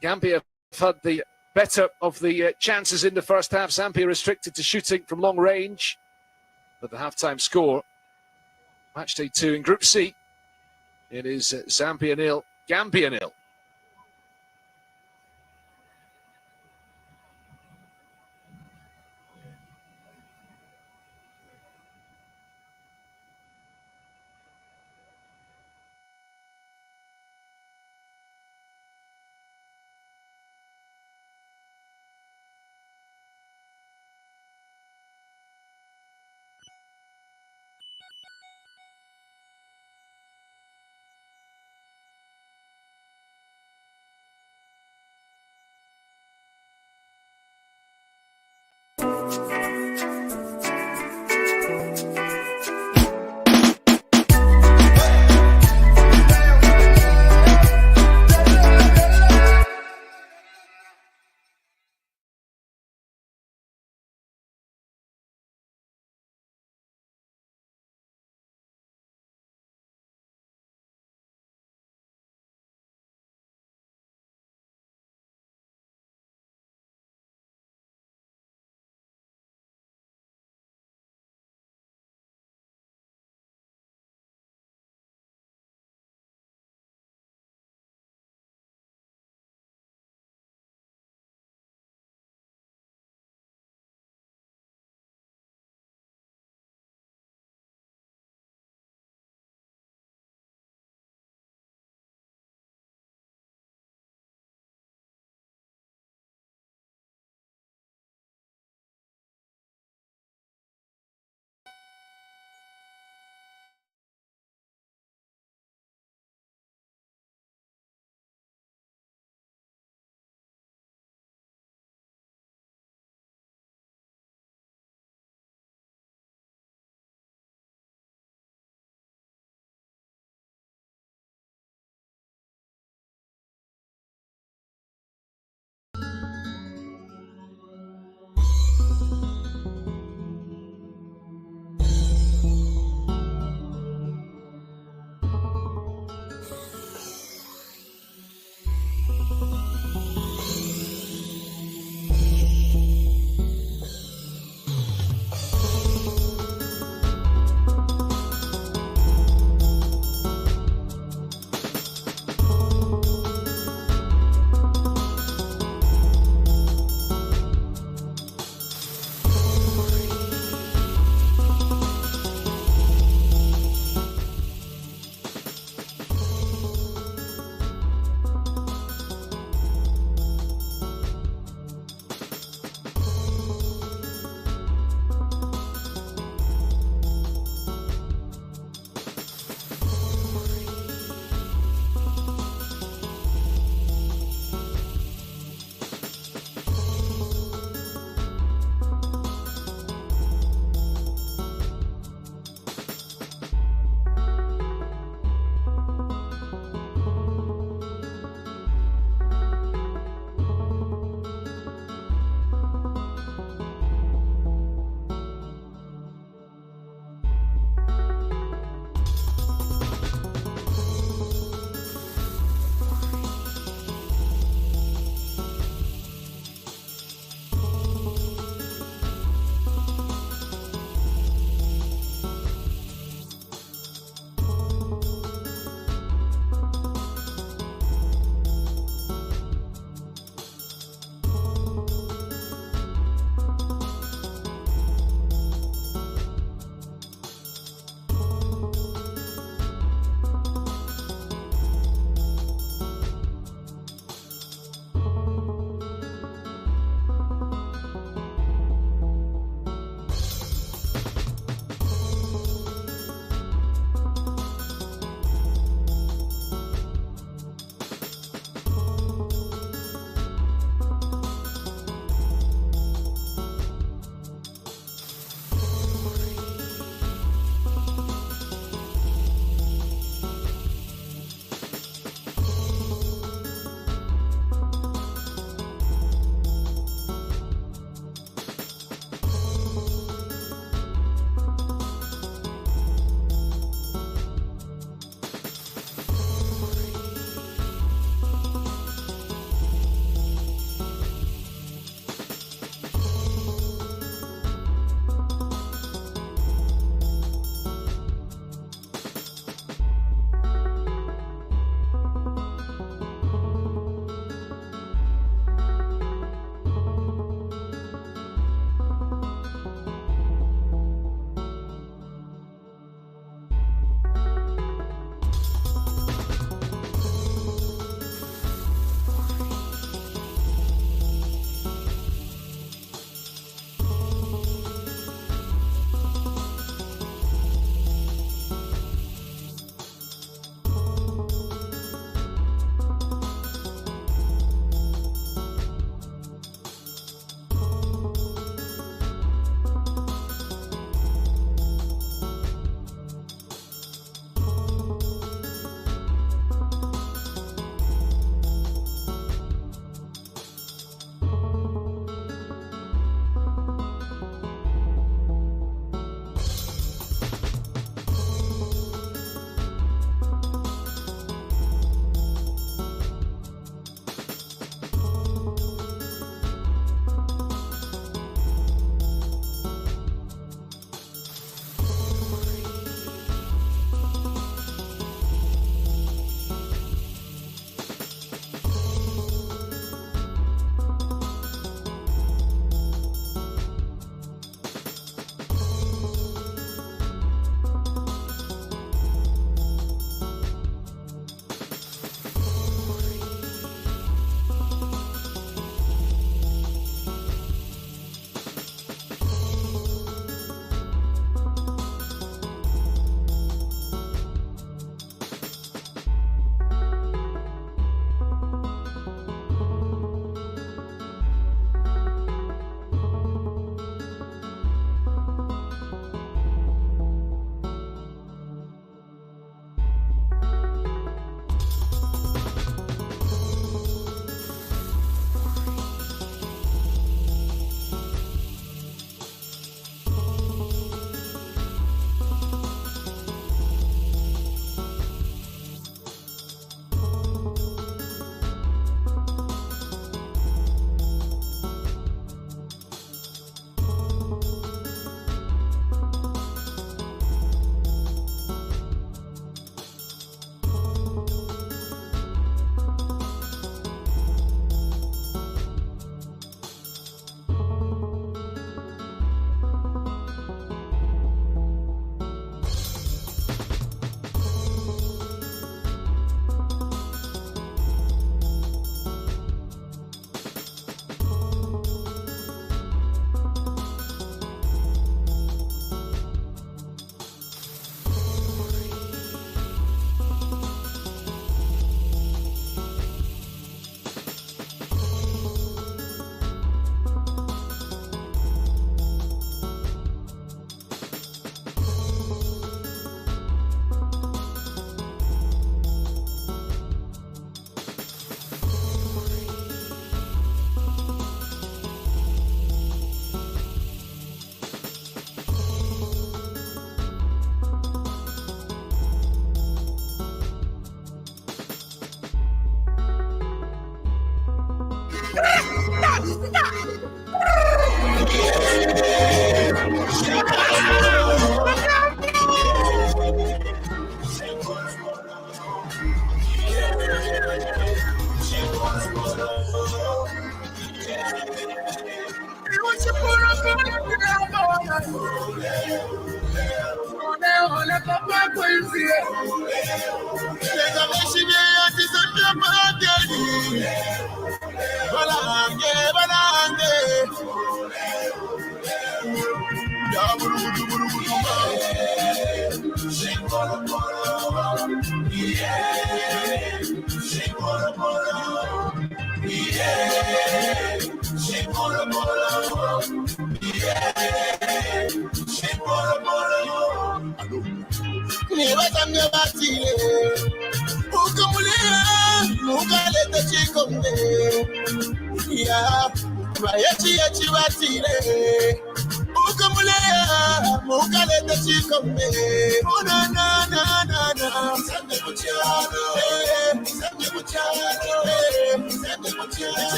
Gambia have had the better of the chances in the first half. Zambia restricted to shooting from long range. But the half-time score, match day 2 in Group C, it is Zambia 0, Gambia 0.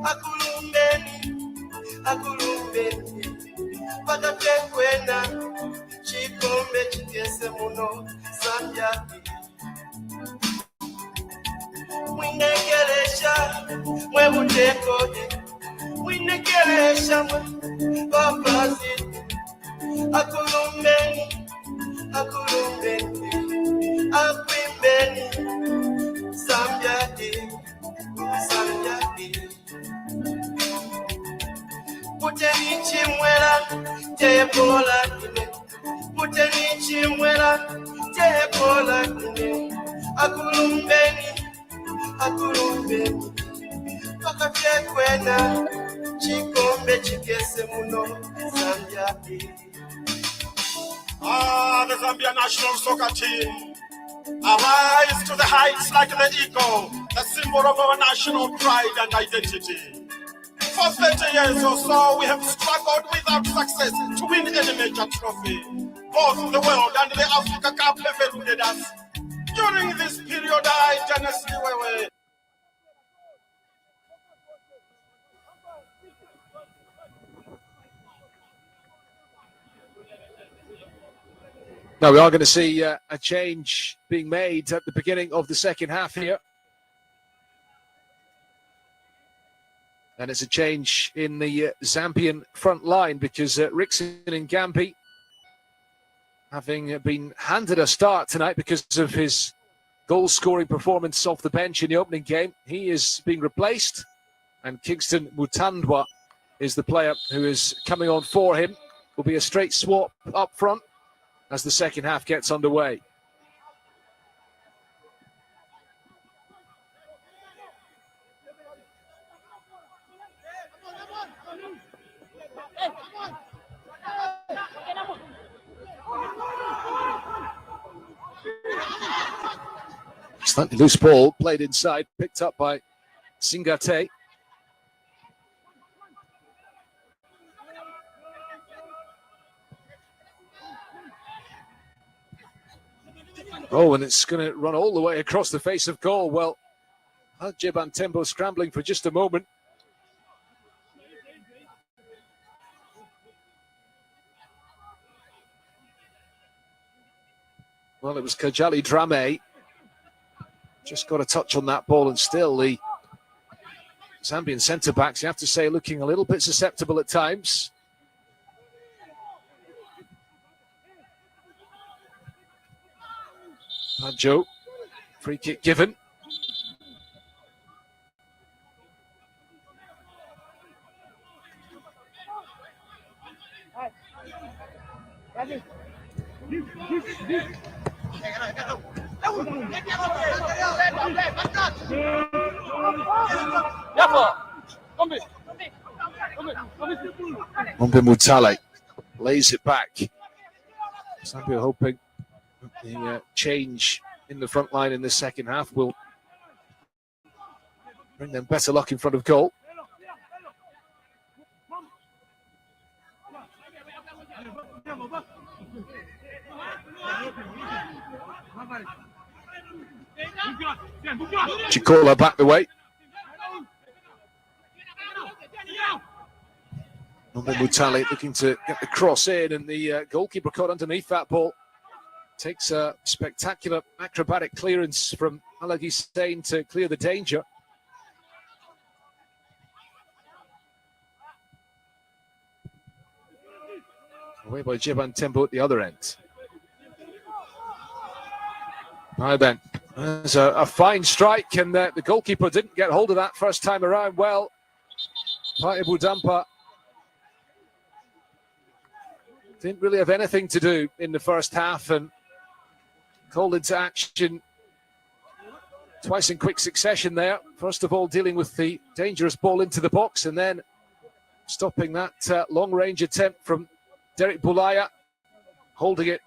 akulumbeni pakatekwena chikombe chikese muno Zambia mwinekelesha mwe butekode mwinekelesha mwe papazi akulumbeni akwimbeni Zambia Muteni chimwela tepola kine Muteni chimwela tepola kine akulumbeni pakatekwena chikombe chikese muno Zambia. The Zambia national soccer team arise to the heights like the eagle, the symbol of our national pride and identity. For 30 years or so, we have struggled without success to win any major trophy. Both the World and the Africa Cup have eluded us. During this period, I generously were. Now we are going to see a change being made at the beginning of the second half here. And it's a change in the Zambian front line because Rickson and Gambi, having been handed a start tonight because of his goal-scoring performance off the bench in the opening game, he is being replaced. And Kingston Mutandwa is the player who is coming on for him. Will be a straight swap up front as the second half gets underway. Slightly loose ball played inside, picked up by Singate. Oh, and it's going to run all the way across the face of goal. Well, Jeban Tembo scrambling for just a moment. Well, it was Kajali Drame. Just got a touch on that ball, and still the Zambian centre-backs, you have to say, looking a little bit susceptible at times. Joe, free kick given. Mombe Mutale lays it back. Zambia hoping the change in the front line in the second half will bring them better luck in front of goal. Chikola back the way. Mombe Mutale looking to get the cross in, and the goalkeeper caught underneath that ball. Takes a spectacular acrobatic clearance from Alagi Stain to clear the danger. Away by Jeban Tembo at the other end. Right then, there's a fine strike, and the goalkeeper didn't get hold of that first time around well. Pate Budampa didn't really have anything to do in the first half, and called into action twice in quick succession there. First of all, dealing with the dangerous ball into the box, and then stopping that long-range attempt from Derek Bulaya, holding it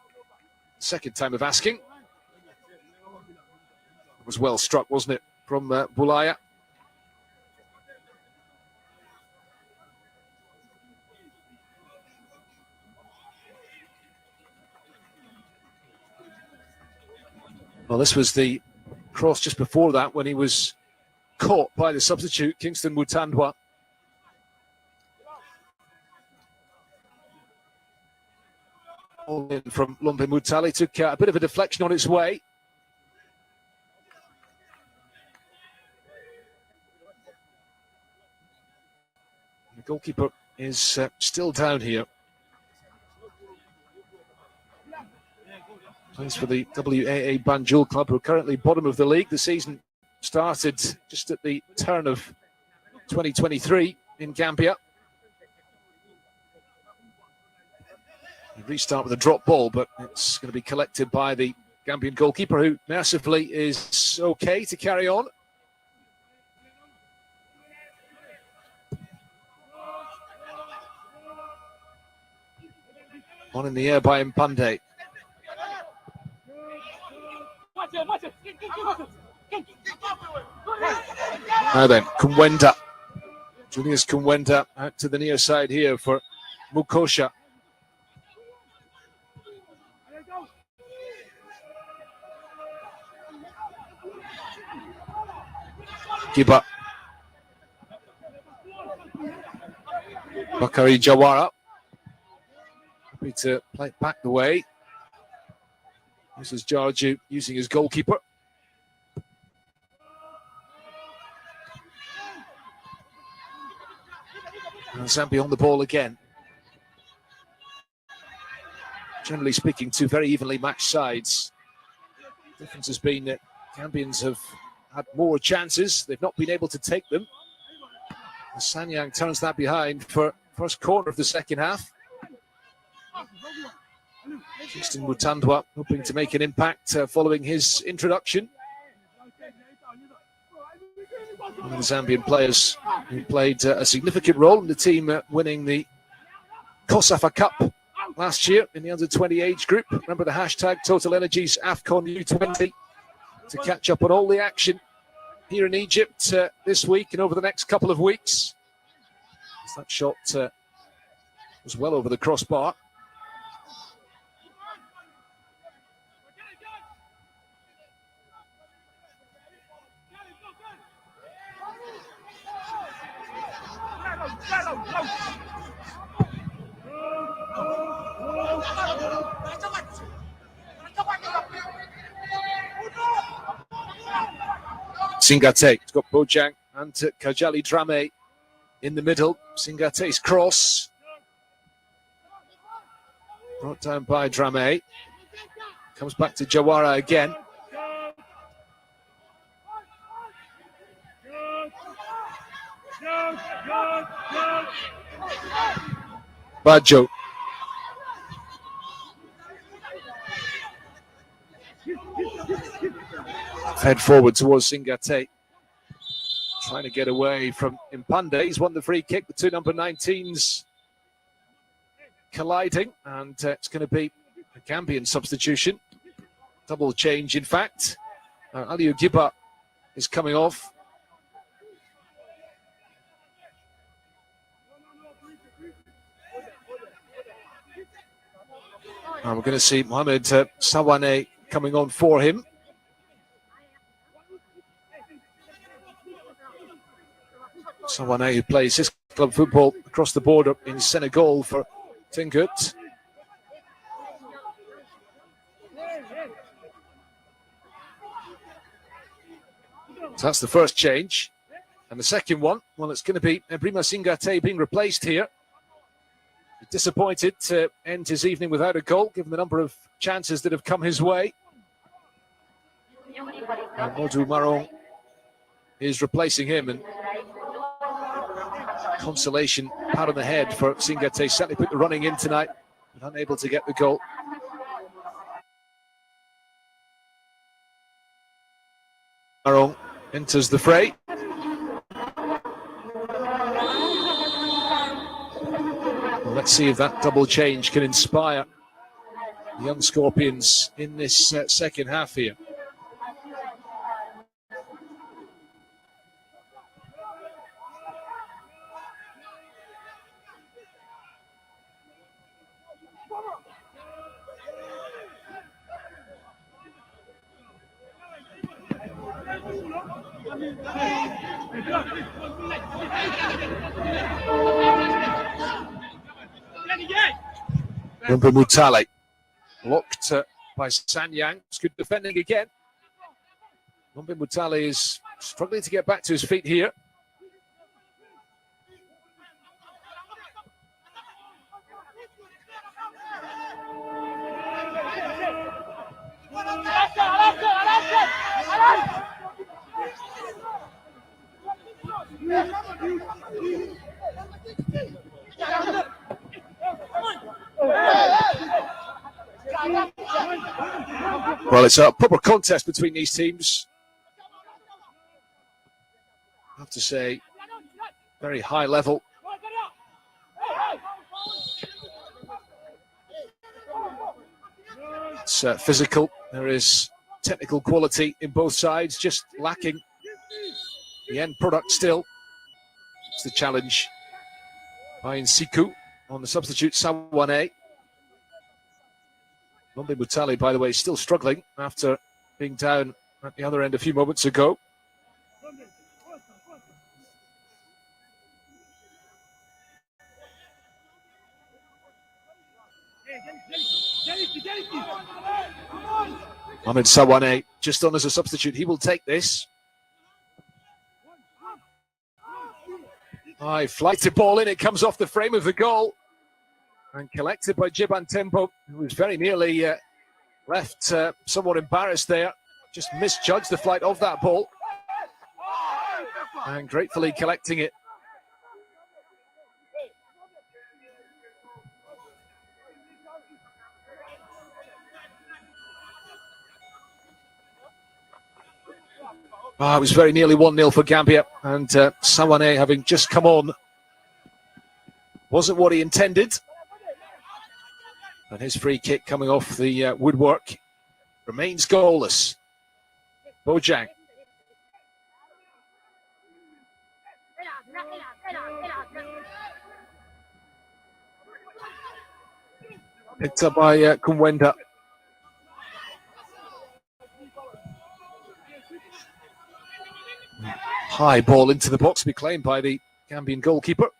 second time of asking. It was well struck, wasn't it, from Bulaya? Well, this was the cross just before that when he was caught by the substitute, Kingston Mutandwa. All in from Lumbe Mutale, took a bit of a deflection on its way. The goalkeeper is still down here. Plays for the WAA Banjul club, who are currently bottom of the league. The season started just at the turn of 2023 in Gambia. Restart with a drop ball, but it's going to be collected by the Gambian goalkeeper, who mercifully is okay to carry on. On in the air by Mpande. Now then, Kumwenda. Julius Kumwenda out to the near side here for Mukosha. Giba. Bakari Jawara. Happy to play it back the way. This is Jarju using his goalkeeper. And Zambia on the ball again. Generally speaking, two very evenly matched sides. The difference has been that Gambians have had more chances. They've not been able to take them. And Sanyang turns that behind for first quarter of the second half. Justin Mutandwa hoping to make an impact following his introduction. One of the Zambian players who played a significant role in the team winning the Kosafa Cup last year in the under-20 age group. Remember the hashtag Total Energies AFCON U20 to catch up on all the action here in Egypt this week and over the next couple of weeks. That shot was well over the crossbar. Singate, it's got Bojang and Kajali Drame in the middle. Singate's cross. Brought down by Drame. Comes back to Jawara again. Bajo. Head forward towards Singate. Trying to get away from Mpande. He's won the free kick. The two number 19s colliding. And it's going to be a Gambian substitution. Double change, in fact. Aliou Giba is coming off. And we're going to see Mohamed Sawane coming on for him. Sawane, who plays his club football across the border in Senegal for Tingut. So that's the first change. And the second one, well, it's going to be Brima Singate being replaced here. Disappointed to end his evening without a goal, given the number of chances that have come his way. And Modou Maron is replacing him, and consolation pat on the head for Singate. Certainly put the running in tonight, but unable to get the goal. Maron enters the fray. Well, let's see if that double change can inspire the young Scorpions in this second half here. Lumbe Mutale Blocked by Sanyang. It's good defending again. Lumbe Mutale is struggling to get back to his feet here. Well, it's a proper contest between these teams. I have to say, very high level. It's physical. There is technical quality in both sides, just lacking the end product still. It's the challenge by Nsiku on the substitute Sawane. Lumbe Mutale, by the way, still struggling after being down at the other end a few moments ago. Mohamed Sawane just on as a substitute. He will take this. High flighted ball in. It comes off the frame of the goal. And collected by Jiban Tempo, who was very nearly left somewhat embarrassed there. Just misjudged the flight of that ball. And gratefully collecting it. It was very nearly 1-0 for Gambia. And Sawane, having just come on, wasn't what he intended. And his free kick coming off the woodwork remains goalless. Bojang. Picked up by Kumwenda. High ball into the box to be claimed by the Gambian goalkeeper.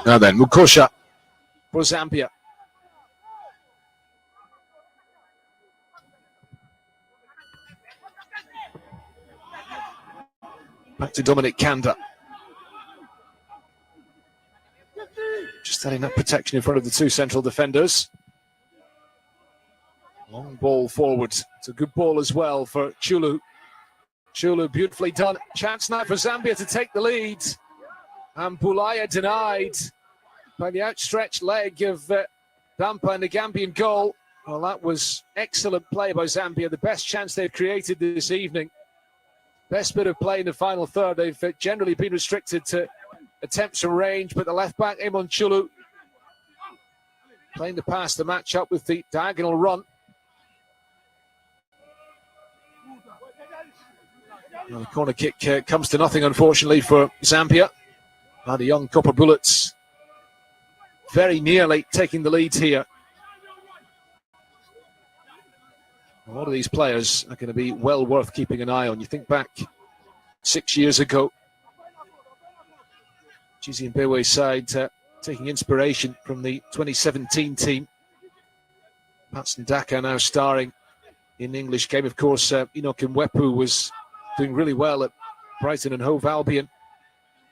Now then, Mukosha for Zambia. Back to Dominic Kanda. Just setting up protection in front of the two central defenders. Long ball forward. It's a good ball as well for Chulu. Chulu beautifully done. Chance now for Zambia to take the lead. And Bulaya denied by the outstretched leg of Dampa in the Gambian goal. Well, that was excellent play by Zambia. The best chance they've created this evening. Best bit of play in the final third. They've generally been restricted to attempts from range, but the left-back, Amon Chulu, playing the pass to match up with the diagonal run. Well, the corner kick comes to nothing, unfortunately, for Zambia. The young Copper Bullets very nearly taking the lead here. A lot of these players are going to be well worth keeping an eye on. You think back 6 years ago, Chizi Mbewe's side taking inspiration from the 2017 team. Patson Daka now starring in the English game. Of course, Enoch Mwepu was doing really well at Brighton and Hove Albion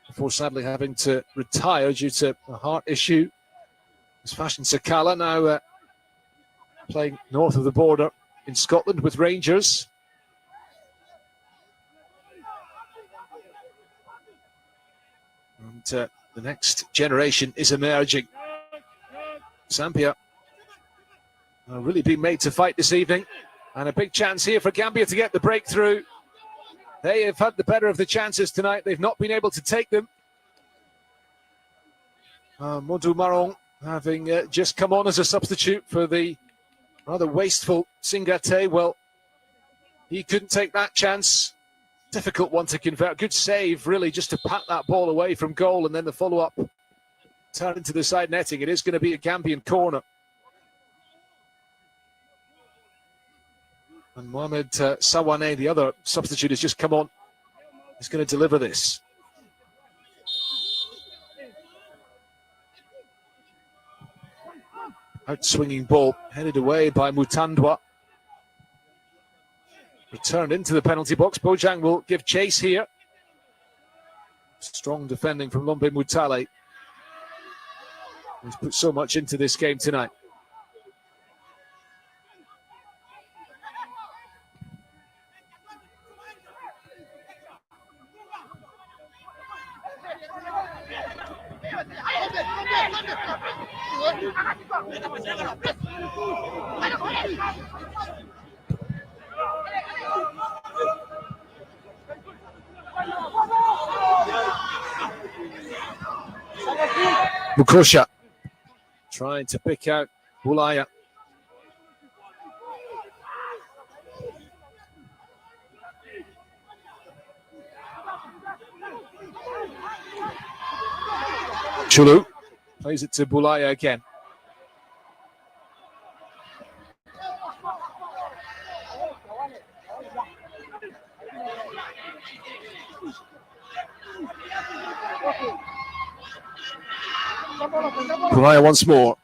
before sadly having to retire due to a heart issue. It's Fashion Sakala now playing north of the border in Scotland with Rangers. And the next generation is emerging. Zambia really being made to fight this evening. And a big chance here for Gambia to get the breakthrough. They have had the better of the chances tonight. They've not been able to take them. Modu Marong having just come on as a substitute for the rather wasteful Singate. Well, he couldn't take that chance. difficult one to convert. Good save, really, just to pat that ball away from goal, and then the follow-up turn into the side netting. It is going to be a Gambian corner. And Mohamed Sawane, the other substitute, has just come on. He's going to deliver this. Out-swinging ball, headed away by Mutandwa. Returned into the penalty box. Bojang will give chase here. Strong defending from Lombe Mutale. He's put so much into this game tonight. Mukosha trying to pick out Bulaya. Chulu plays it to Bulaya again. Bulaya once more.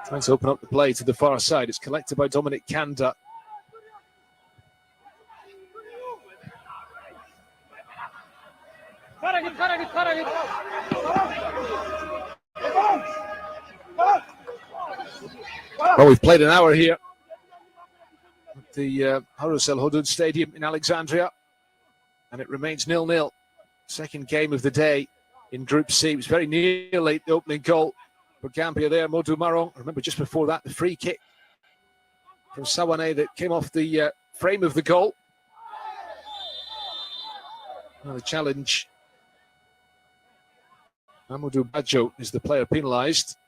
Trying to open up the play to the far side. It's collected by Dominic Kanda. Well, we've played an hour here at the Harous El Hodood Stadium in Alexandria, and it remains 0-0. Second game of the day in Group C. It was very nearly the opening goal for Gambia there. Modu Marong. Remember, just before that, the free kick from Sawane that came off the frame of the goal. Now the challenge. Amadou Badjo is the player penalised.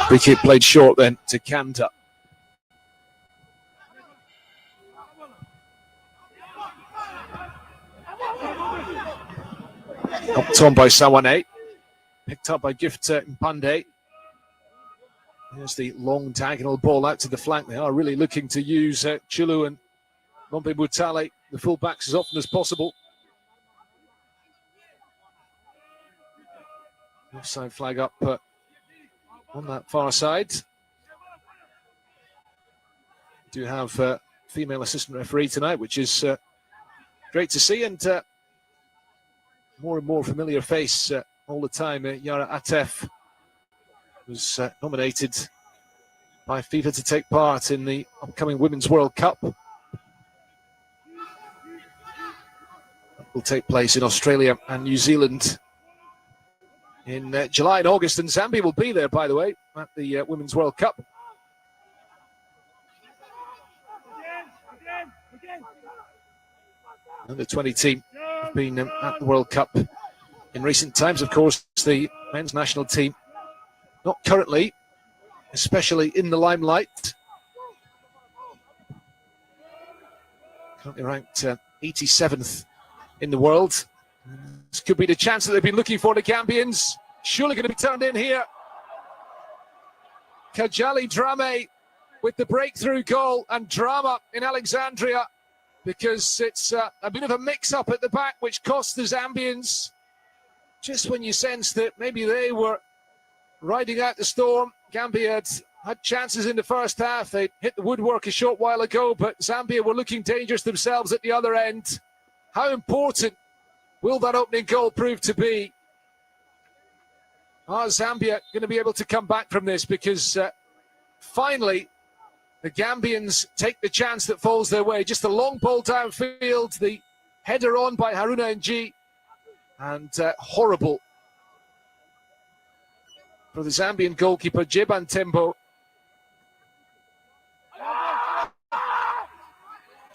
Free kick played short then to Kanda. Knocked on by Sawane. Picked up by Gift Mpande. There's the long diagonal ball out to the flank. They are really looking to use Chulu and Lombe Mutale, the full-backs, as often as possible. Offside flag up on that far side. We do have a female assistant referee tonight, which is great to see, and more and more familiar face all the time. Yara Atef was nominated by FIFA to take part in the upcoming Women's World Cup. That will take place in Australia and New Zealand in July and August, and Zambia will be there, by the way, at the Women's World Cup. And the 20 team have been at the World Cup in recent times. Of course, the men's national team not currently, especially in the limelight. Currently ranked 87th in the world. This could be the chance that they've been looking for, the Gambians. Surely going to be turned in here. Kajali Drame with the breakthrough goal, and drama in Alexandria because it's a bit of a mix-up at the back which cost the Zambians. Just when you sense that maybe they were riding out the storm. Gambia had chances in the first half. They hit the woodwork a short while ago, but Zambia were looking dangerous themselves at the other end. How important will that opening goal prove to be? Are Zambia going to be able to come back from this? Because finally, the Gambians take the chance that falls their way. Just a long ball downfield, the header on by Haruna Ng, and horrible for the Zambian goalkeeper, Jeban Tembo.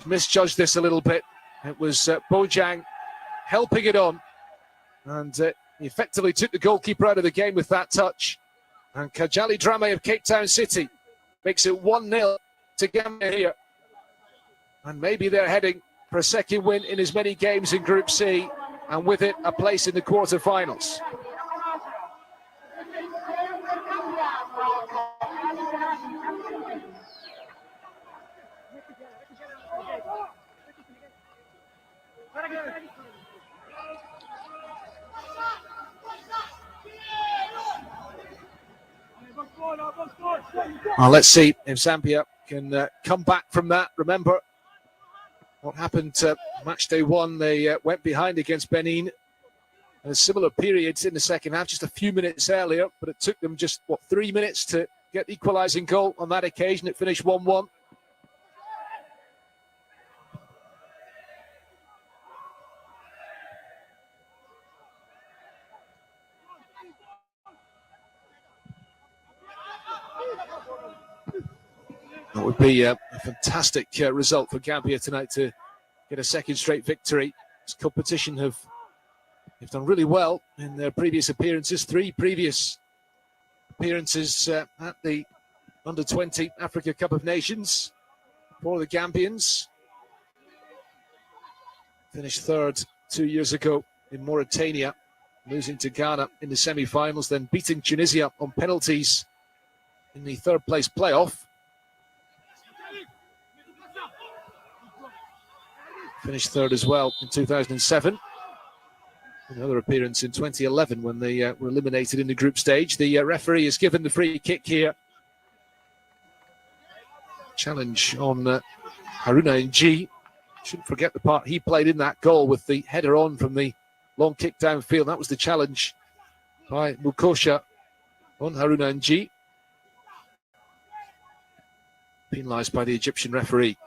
Misjudged this a little bit. It was Bojang helping it on, and he effectively took the goalkeeper out of the game with that touch. And Kajali Drame of Cape Town City makes it 1-0 to Gambia here. And maybe they're heading for a second win in as many games in Group C, and with it, a place in the quarterfinals. Well, let's see if Zambia can come back from that. Remember what happened to match day one. They went behind against Benin in a similar period in the second half, just a few minutes earlier, but it took them just, 3 minutes to get the equalising goal on that occasion. It finished 1-1. That would be a fantastic result for Gambia tonight to get a second straight victory. This competition have done really well in their previous appearances. 3 previous appearances at the Under-20 Africa Cup of Nations for the Gambians. Finished third 2 years ago in Mauritania, losing to Ghana in the semi-finals, then beating Tunisia on penalties in the third place playoff. Finished third as well in 2007. Another appearance in 2011 when they were eliminated in the group stage. The referee has given the free kick here. Challenge on Haruna Ng. Shouldn't forget the part he played in that goal with the header on from the long kick downfield. That was the challenge by Mukosha on Haruna Ng. Penalised by the Egyptian referee.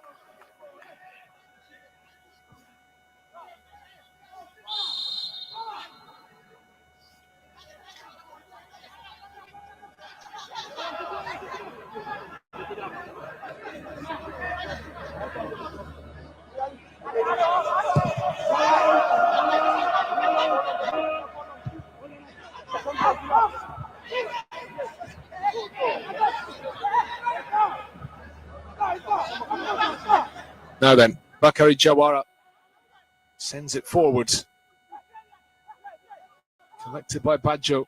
Now then, Bakary Jawara sends it forward. Collected by Badjo.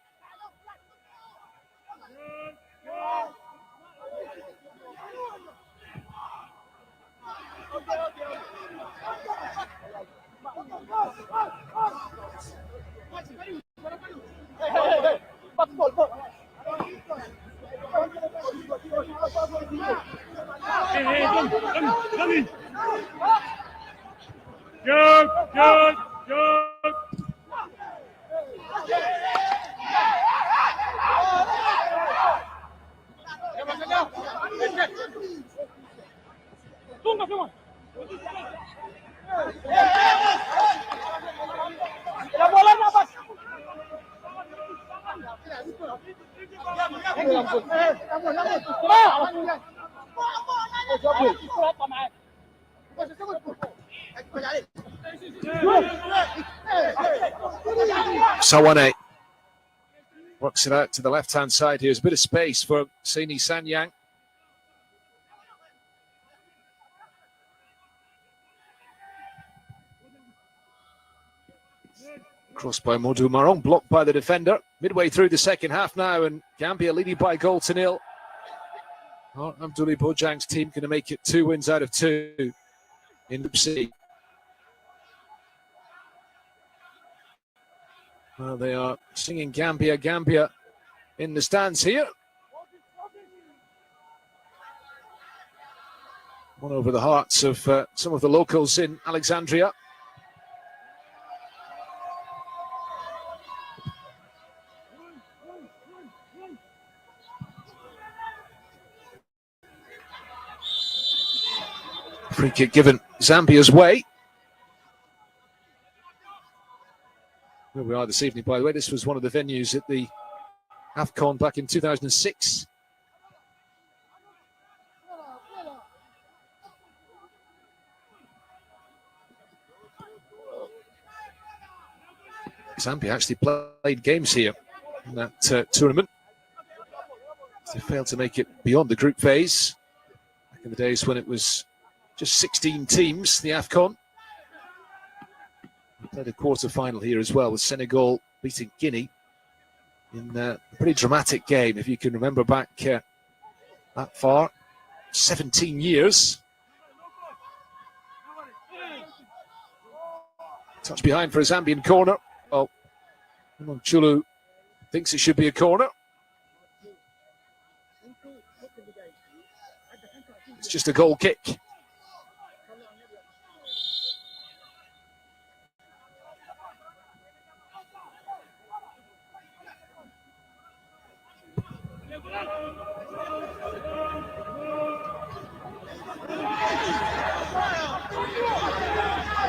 Sawane works it out to the left-hand side here. There's a bit of space for Sini Sanyang. Crossed by Modu Marong, blocked by the defender. Midway through the second half now, and Gambia leading by a goal to 0. Abdoulaye Bojang's team going to make it 2 wins out of 2 in Group C. Well, they are singing Gambia, Gambia in the stands here. Won over the hearts of some of the locals in Alexandria. Free kick given Zambia's way. Where we are this evening, by the way, this was one of the venues at the AFCON back in 2006. Zambia actually played games here in that tournament. They failed to make it beyond the group phase. Back in the days when it was just 16 teams, the AFCON. We played a quarter-final here as well, with Senegal beating Guinea in a pretty dramatic game, if you can remember back that far. 17 years. Touch behind for a Zambian corner. Oh, Chulu thinks it should be a corner. It's just a goal kick.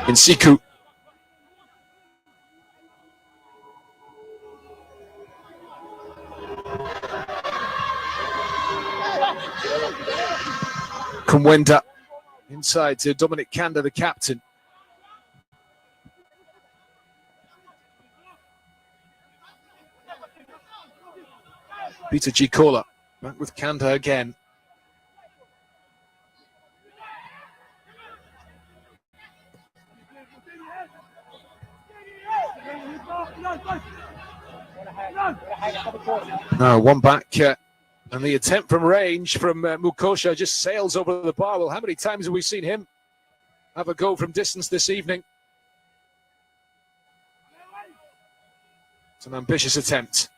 Nsiku. Kumwenda inside to Dominic Kanda, the captain. Peter Chikola back with Kanda again. Now one back, and the attempt from range from Mukosha just sails over the bar. Well, how many times have we seen him have a go from distance this evening? It's an ambitious attempt.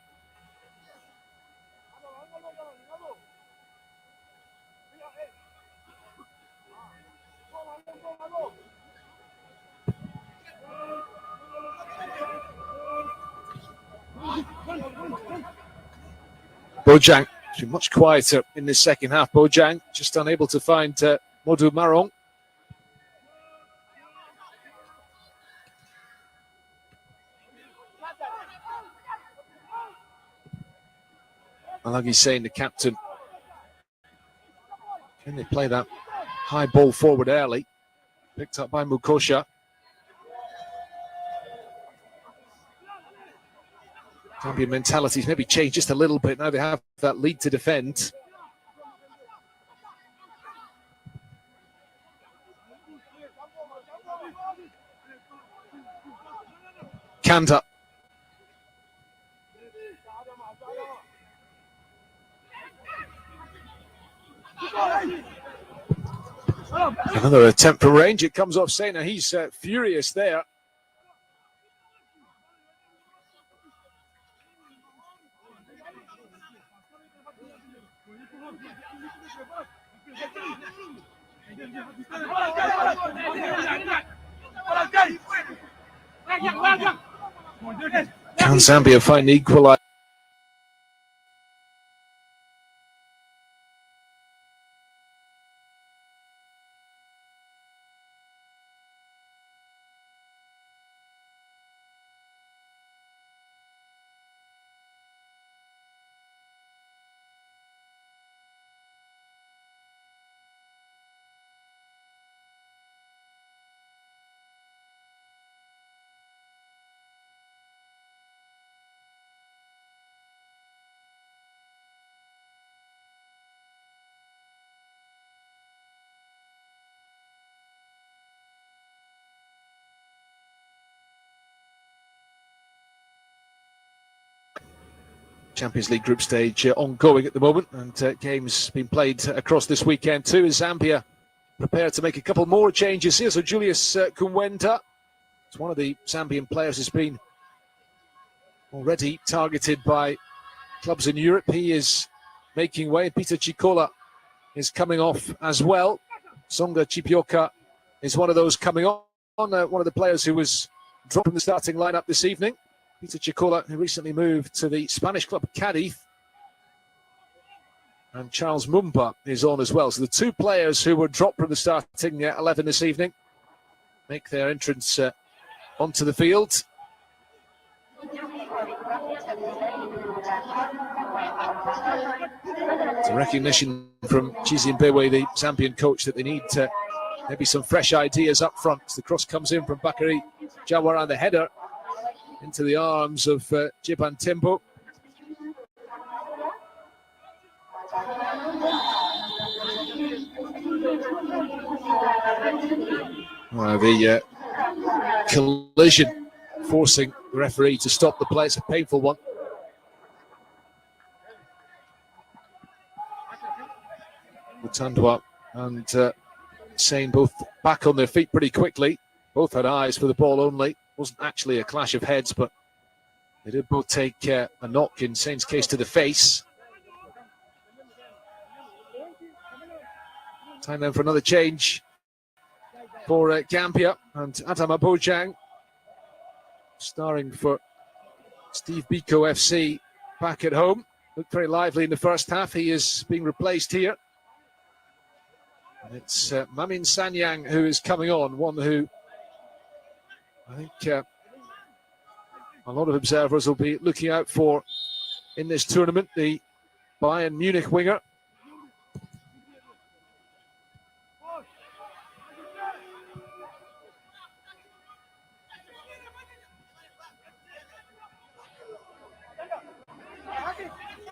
Bojang, much quieter in this second half. Bojang just unable to find Modu Marong. Alagi saying the captain, can they play that high ball forward early? Picked up by Mukosha. Gambian mentality's maybe changed just a little bit. Now they have that lead to defend. Kanda. Another attempt for range. It comes off Sena. He's furious there. Can Zambia find the equaliser? Champions League group stage ongoing at the moment, and games being played across this weekend too, as Zambia prepared to make a couple more changes here. So Julius Kumwenda, it's one of the Zambian players who's been already targeted by clubs in Europe. He is making way. Peter Chikola is coming off as well. Songa Chipioka is one of those coming on, one of the players who was dropped from the starting lineup this evening. Peter Chikola, who recently moved to the Spanish club Cadiz. And Charles Mumba is on as well. So the two players who were dropped from the starting 11 this evening make their entrance onto the field. It's a recognition from Chizi Mbewe, the Zambian coach, that they need maybe some fresh ideas up front. As the cross comes in from Bakary Jawara, the header into the arms of Jiban Tembo. The collision forcing the referee to stop the play. It's a painful one. Mutandwa and Sane both back on their feet pretty quickly. Both had eyes for the ball only. Wasn't actually a clash of heads, but they did both take a knock, in Sane's case, to the face. Time then for another change for Gambia, and Adama Bojang, starring for Steve Biko FC back at home. Looked very lively in the first half. He is being replaced here. And it's Mamin Sanyang who is coming on, one who I think a lot of observers will be looking out for in this tournament, the Bayern Munich winger.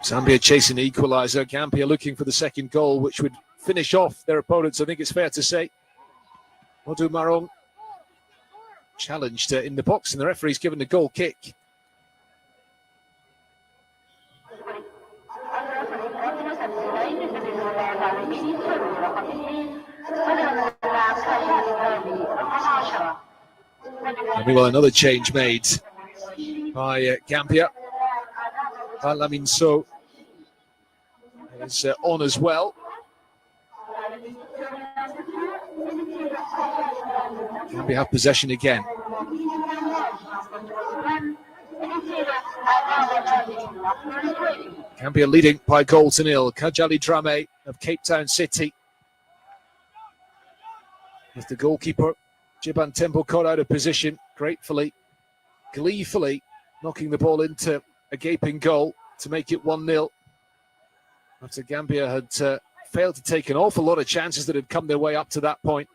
Zambia chasing the equaliser. Gambia looking for the second goal, which would finish off their opponents, I think it's fair to say. Modu Marong challenged in the box, and the referee's given the goal kick. And meanwhile, another change made by Gambia. Lamin So is on as well. Gambia have possession again. Gambia leading by goal to nil. Kajali Drame of Cape Town City. With the goalkeeper, Jiban Tembo, caught out of position, gratefully, gleefully knocking the ball into a gaping goal to make it 1-0. After Gambia had failed to take an awful lot of chances that had come their way up to that point.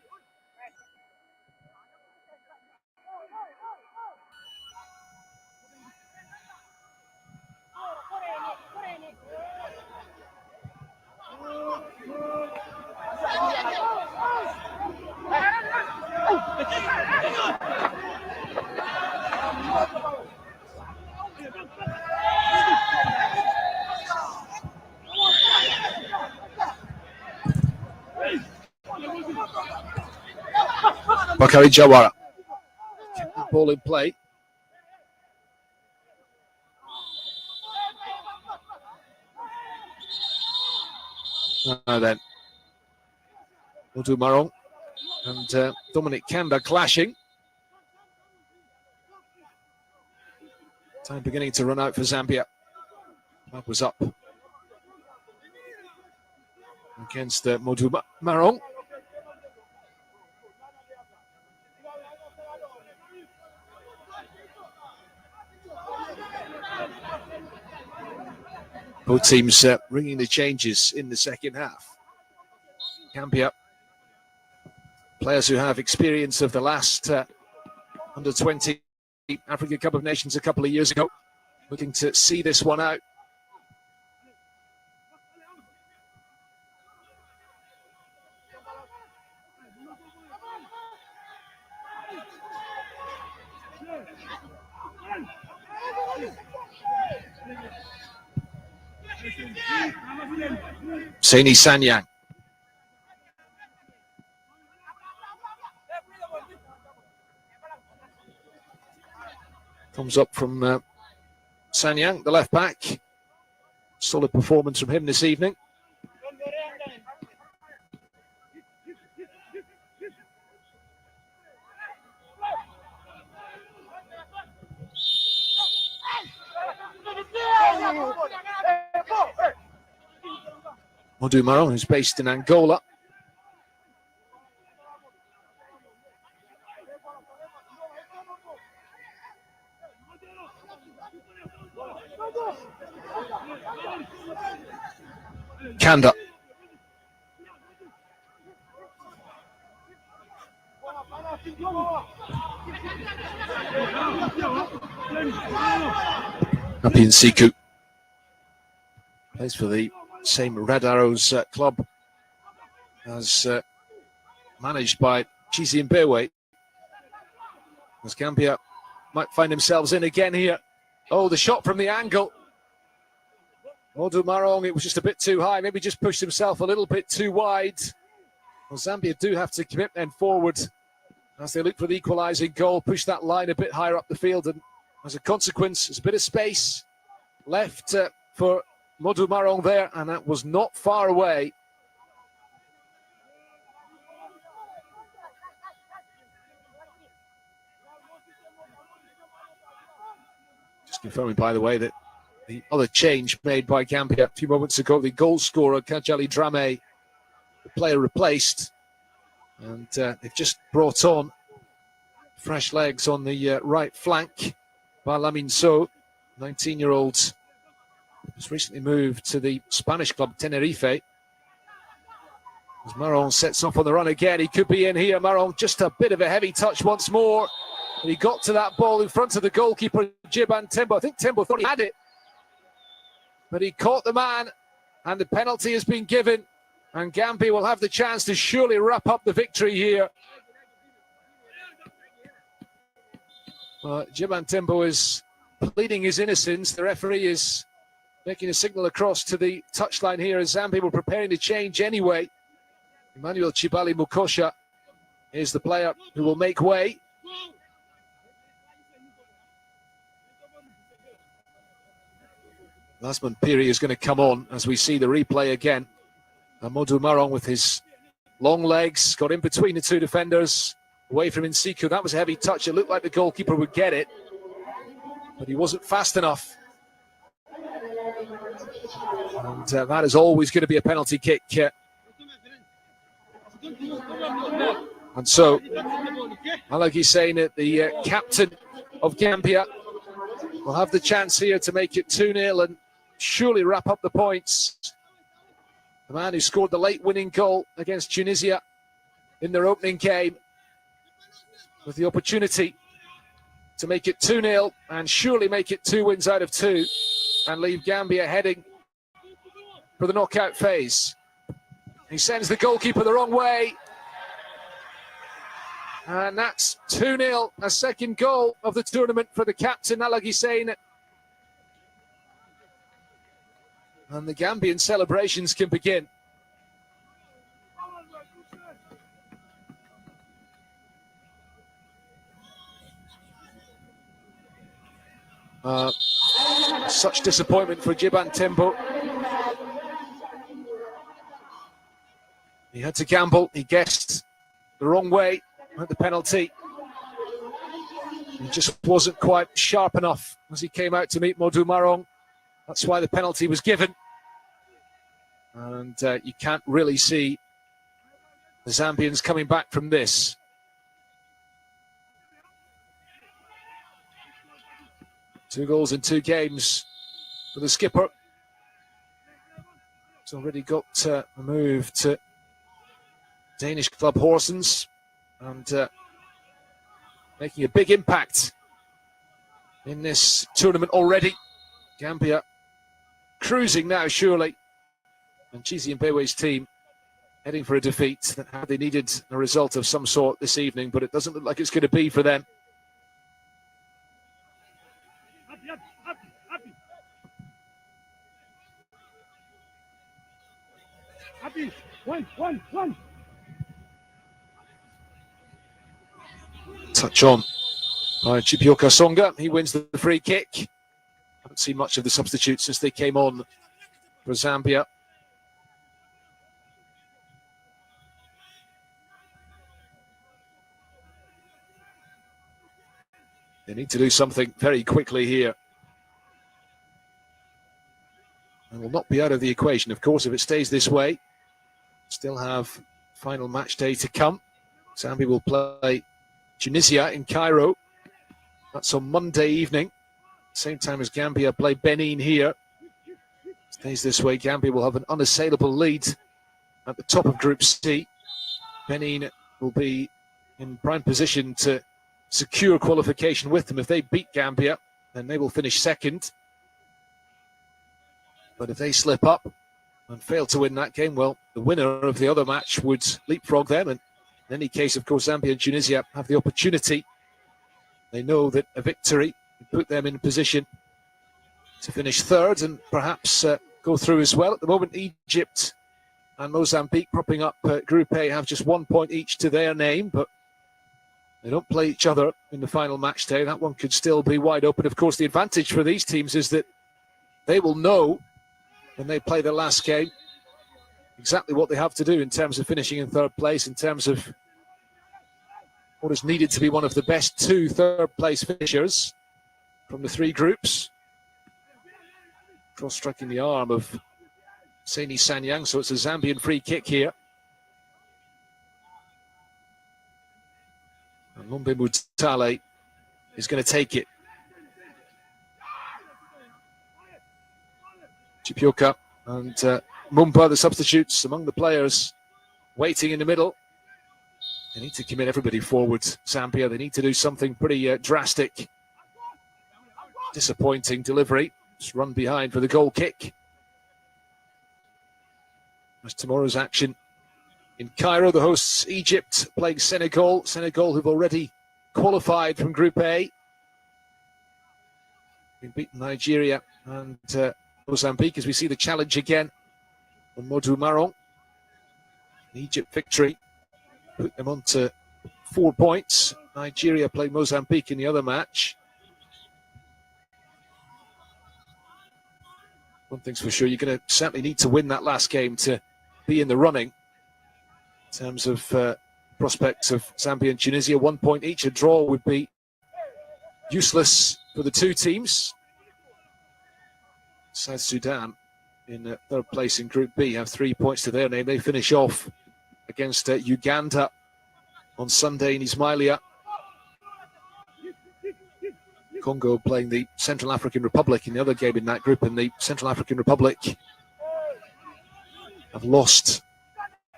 Bakary Jawara kept the ball in play. Then Modu Marong and Dominic Kanda clashing. Time beginning to run out for Zambia. That was up against Modu Marong. Both teams ringing the changes in the second half. Gambia, players who have experience of the last under-20 Africa Cup of Nations a couple of years ago, looking to see this one out. Saini Sanyang. Comes up from Sanyang, the left back. Solid performance from him this evening. Modu Marong, who's based in Angola. Kanda. Happy Nsiku plays for the same Red Arrows club as managed by Chizi Mbewe. As Gambia might find themselves in again here. Oh, the shot from the angle. Modu Marong, it was just a bit too high. Maybe just pushed himself a little bit too wide. Well, Zambia do have to commit then forward as they look for the equalising goal. Push that line a bit higher up the field. And as a consequence, there's a bit of space left for Modu Marong there. And that was not far away. Just confirming, by the way, that the other change made by Gambia a few moments ago, the goal scorer, Kajali Drame, the player replaced. And they've just brought on fresh legs on the right flank by Lamin So, 19-year-old, who's recently moved to the Spanish club Tenerife. As Marong sets off on the run again, he could be in here. Marong, just a bit of a heavy touch once more. And he got to that ball in front of the goalkeeper, Jiban Tembo. I think Tembo thought he had it, but he caught the man, and the penalty has been given. And Gambia will have the chance to surely wrap up the victory here. Jiban Tembo is pleading his innocence. The referee is making a signal across to the touchline here as Zambia were preparing to change anyway. Emmanuel Chibali Mukosha is the player who will make way. Lasman Piri is going to come on as we see the replay again. Modu Marong with his long legs got in between the two defenders, away from Nsiku. That was a heavy touch. It looked like the goalkeeper would get it, but he wasn't fast enough. And that is always going to be a penalty kick. And so, Malagi saying that the captain of Gambia will have the chance here to make it 2-0 and surely wrap up the points. The man who scored the late winning goal against Tunisia in their opening game with the opportunity to make it 2-0 and surely make it 2 wins out of 2 and leave Gambia heading for the knockout phase. He sends the goalkeeper the wrong way. And that's 2-0, a second goal of the tournament for the captain, Alagi Sane. And the Gambian celebrations can begin. Such disappointment for Jiban Tembo. He had to gamble. He guessed the wrong way at the penalty. He just wasn't quite sharp enough as he came out to meet Modu Marong. That's why the penalty was given. And you can't really see the Zambians coming back from this. Two goals in 2 games for the skipper. He's already got a move to Danish club Horsens and making a big impact in this tournament already. Gambia cruising now, surely. And Chizi Mbewe's team heading for a defeat that they needed a result of some sort this evening, but it doesn't look like it's going to be for them. Touch on by Chipioka Songa. He wins the free kick. Haven't seen much of the substitutes since they came on for Zambia. They need to do something very quickly here. And will not be out of the equation, of course, if it stays this way. Still have final match day to come. Zambia will play Tunisia in Cairo. That's on Monday evening. Same time as Gambia play Benin here. Stays this way, Gambia will have an unassailable lead at the top of Group C. Benin will be in prime position to secure qualification with them. If they beat Gambia, then they will finish second. But if they slip up and fail to win that game, well, the winner of the other match would leapfrog them. And in any case, of course, Zambia and Tunisia have the opportunity. They know that a victory would put them in position to finish third and perhaps go through as well. At the moment, Egypt and Mozambique propping up Group A have just 1 point each to their name, but they don't play each other in the final match day. That one could still be wide open. Of course, the advantage for these teams is that they will know when they play their last game exactly what they have to do in terms of finishing in third place, in terms of what is needed to be one of the best 2 third-place finishers from the 3 groups. Cross-striking the arm of Seni Sanyang, so it's a Zambian free kick here. And Lumbe Mutale is going to take it. Chipioka and Mumpa, the substitutes among the players, waiting in the middle. They need to commit everybody forward, Zambia. They need to do something pretty drastic. Disappointing delivery. Just run behind for the goal kick. As tomorrow's action in Cairo, the hosts Egypt playing Senegal. Senegal who've already qualified from Group A. Been beaten Nigeria and Mozambique as we see the challenge again on Modu Marong. An Egypt victory put them on to 4 points. Nigeria played Mozambique in the other match. One thing's for sure, you're going to certainly need to win that last game to be in the running. In terms of prospects of Zambia and Tunisia, 1 point each. A draw would be useless for the 2 teams. South Sudan in third place in Group B have 3 points to their name. They finish off against Uganda on Sunday in Ismailia. Congo playing the Central African Republic in the other game in that group, and the Central African Republic have lost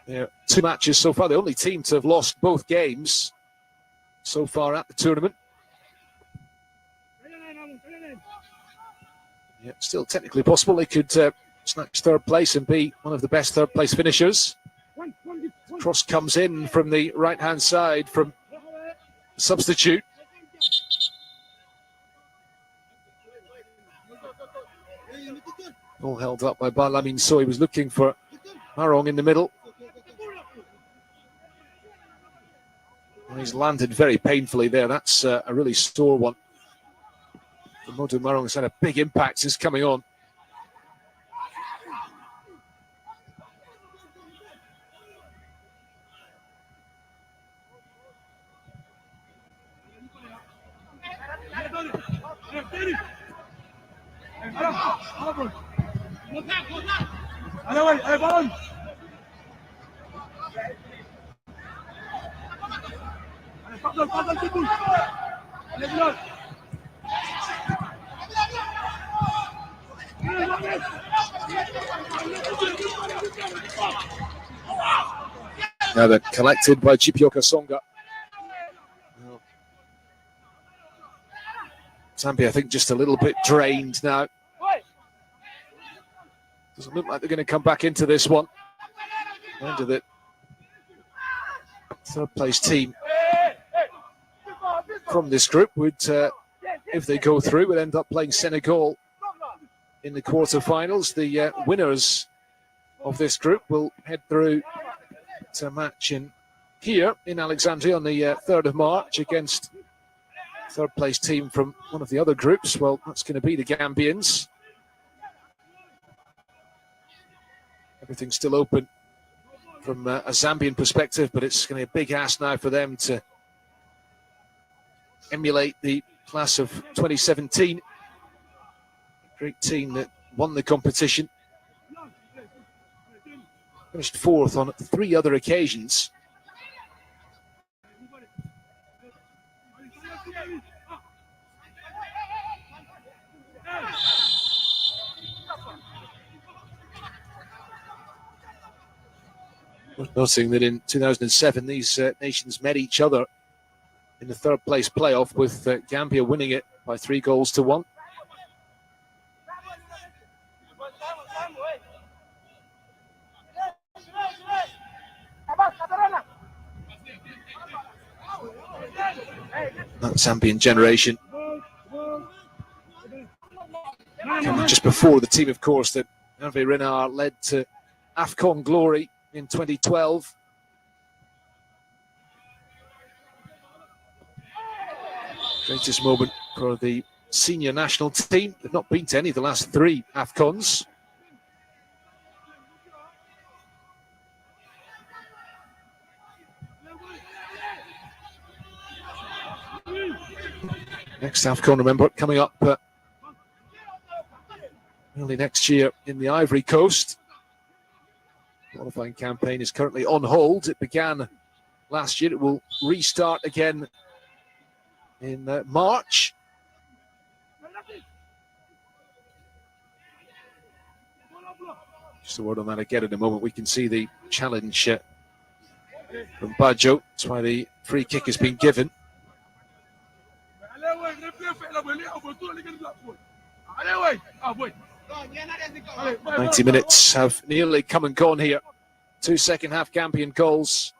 their 2 matches so far. The only team to have lost both games so far at the tournament. Yeah, still technically possible. They could snatch third place and be one of the best third place finishers. Cross comes in from the right-hand side from the substitute. All held up by Balamin So. He was looking for Marong in the middle. And he's landed very painfully there. That's a really sore one. Modu Marong has had a big impact since coming on. Now they're collected by Chipioka Songa. Zambia, I think, just a little bit drained now. Doesn't look like they're going to come back into this one. Under the third place team from this group would, if they go through, would end up playing Senegal in the quarterfinals. The winners of this group will head through to a match here in Alexandria on the 3rd of March against third place team from one of the other groups. Well, that's going to be the Gambians. Everything's still open from a Zambian perspective, but it's going to be a big ask now for them to emulate the class of 2017. A great team that won the competition. Finished 4th on 3 other occasions. Worth noting that in 2007, these nations met each other in the third place playoff, with Gambia winning it by 3-1. That Zambian generation coming just before the team, of course, that Hervé Renard led to AFCON glory in 2012. Greatest moment for the senior national team. They've not been to any of the last 3 AFCONs. Next AFCON, remember, coming up early next year in the Ivory Coast. The qualifying campaign is currently on hold. It began last year. It will restart again in March. Just a word on that again in a moment. We can see the challenge from Baggio. That's why the free kick has been given. 90 minutes have nearly come and gone here. 2 second-half Gambian goals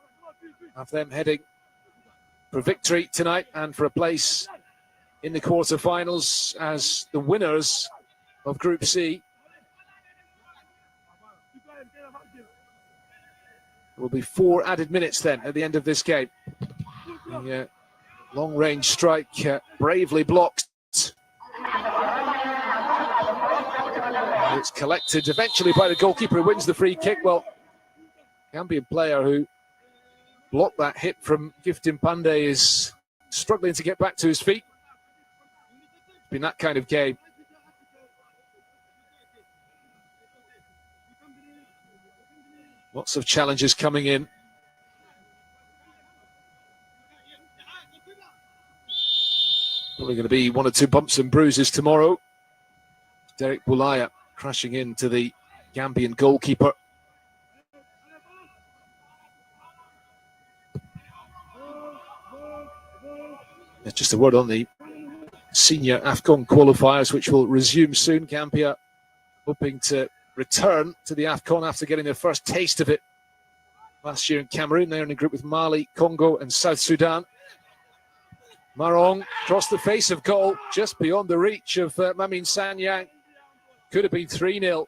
have them heading for victory tonight and for a place in the quarter-finals as the winners of Group C. There will be 4 added minutes then at the end of this game. The long-range strike bravely blocked. It's collected eventually by the goalkeeper who wins the free kick. Well, Gambian player who blocked that hit from Giftin Pandey is struggling to get back to his feet. It's been that kind of game. Lots of challenges coming in. Probably going to be 1 or 2 bumps and bruises tomorrow. Derek Boulaya crashing into the Gambian goalkeeper. Just a word on the senior AFCON qualifiers, which will resume soon. Gambia hoping to return to the AFCON after getting their first taste of it last year in Cameroon. They're in a group with Mali, Congo and South Sudan. Marong across the face of goal, just beyond the reach of Mamin Sanyang. Could have been 3-0.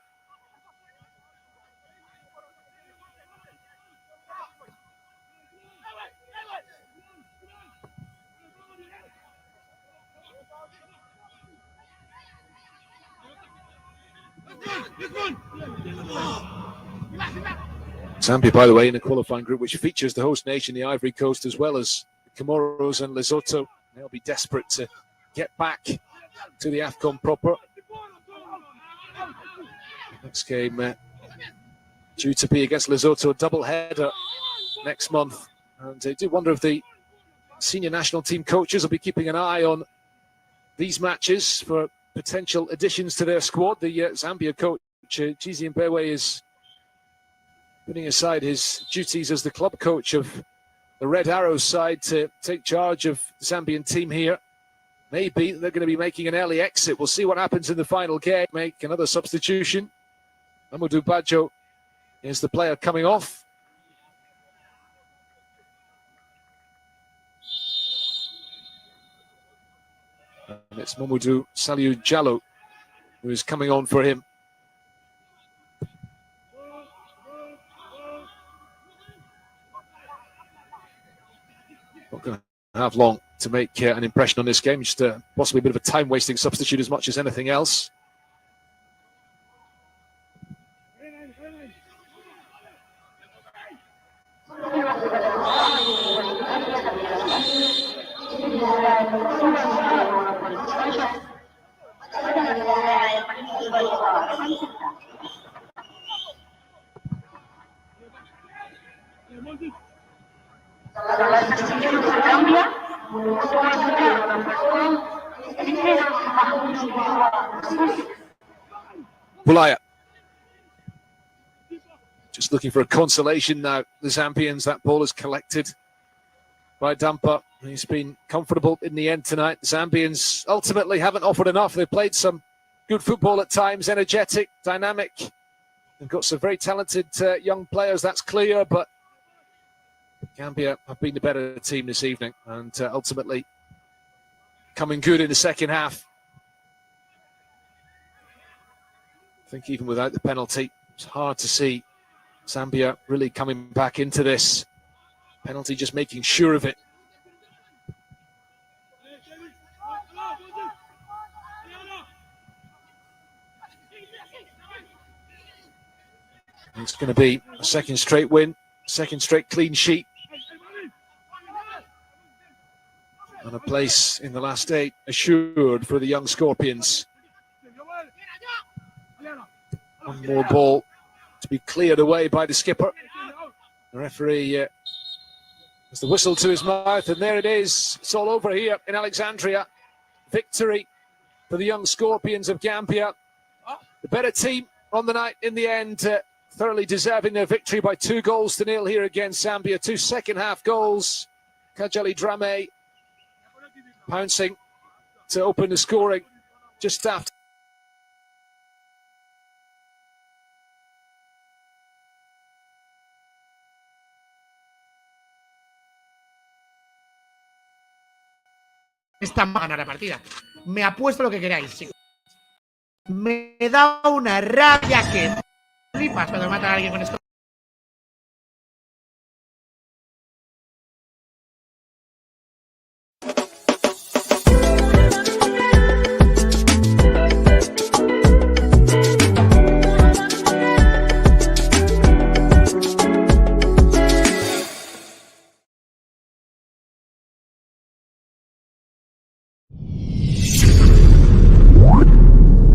Zambia, by the way, in a qualifying group which features the host nation, the Ivory Coast, as well as the Comoros and Lesotho. They'll be desperate to get back to the AFCON proper. Next game due to be against Lesotho, a double-header next month. And I do wonder if the senior national team coaches will be keeping an eye on these matches for potential additions to their squad. The Zambia coach, Chizi Mbewe, is putting aside his duties as the club coach of the Red Arrows side to take charge of the Zambian team here. Maybe they're going to be making an early exit. We'll see what happens in the final game. Make another substitution. Amadou Baggio is the player coming off. And it's Mamadou Saliou Diallo who is coming on for him. Not going to have long to make an impression on this game. Just possibly a bit of a time-wasting substitute as much as anything else. Boulaya Just looking for a consolation now. The Zambians, that ball is collected by Dampa. He's been comfortable in the end tonight. The Zambians ultimately haven't offered enough. They've played some good football at times, energetic, dynamic. They've got some very talented young players, that's clear, but Gambia have been the better team this evening and ultimately coming good in the second half. I think even without the penalty, it's hard to see Zambia really coming back into this. Penalty just making sure of it. It's going to be a second straight win, second straight clean sheet. And a place in the last 8 assured for the young Scorpions. One more ball to be cleared away by the skipper. The referee has the whistle to his mouth, and there it is. It's all over here in Alexandria. Victory for the young Scorpions of Gambia. The better team on the night in the end, thoroughly deserving their victory by 2-0 here against Zambia. 2 second-half goals. Kajali Drame pouncing to open the scoring just after. Esta ganar la partida. Me apuesto lo que queráis, chicos. Me da una rabia que flipas cuando matan a alguien con escopeta.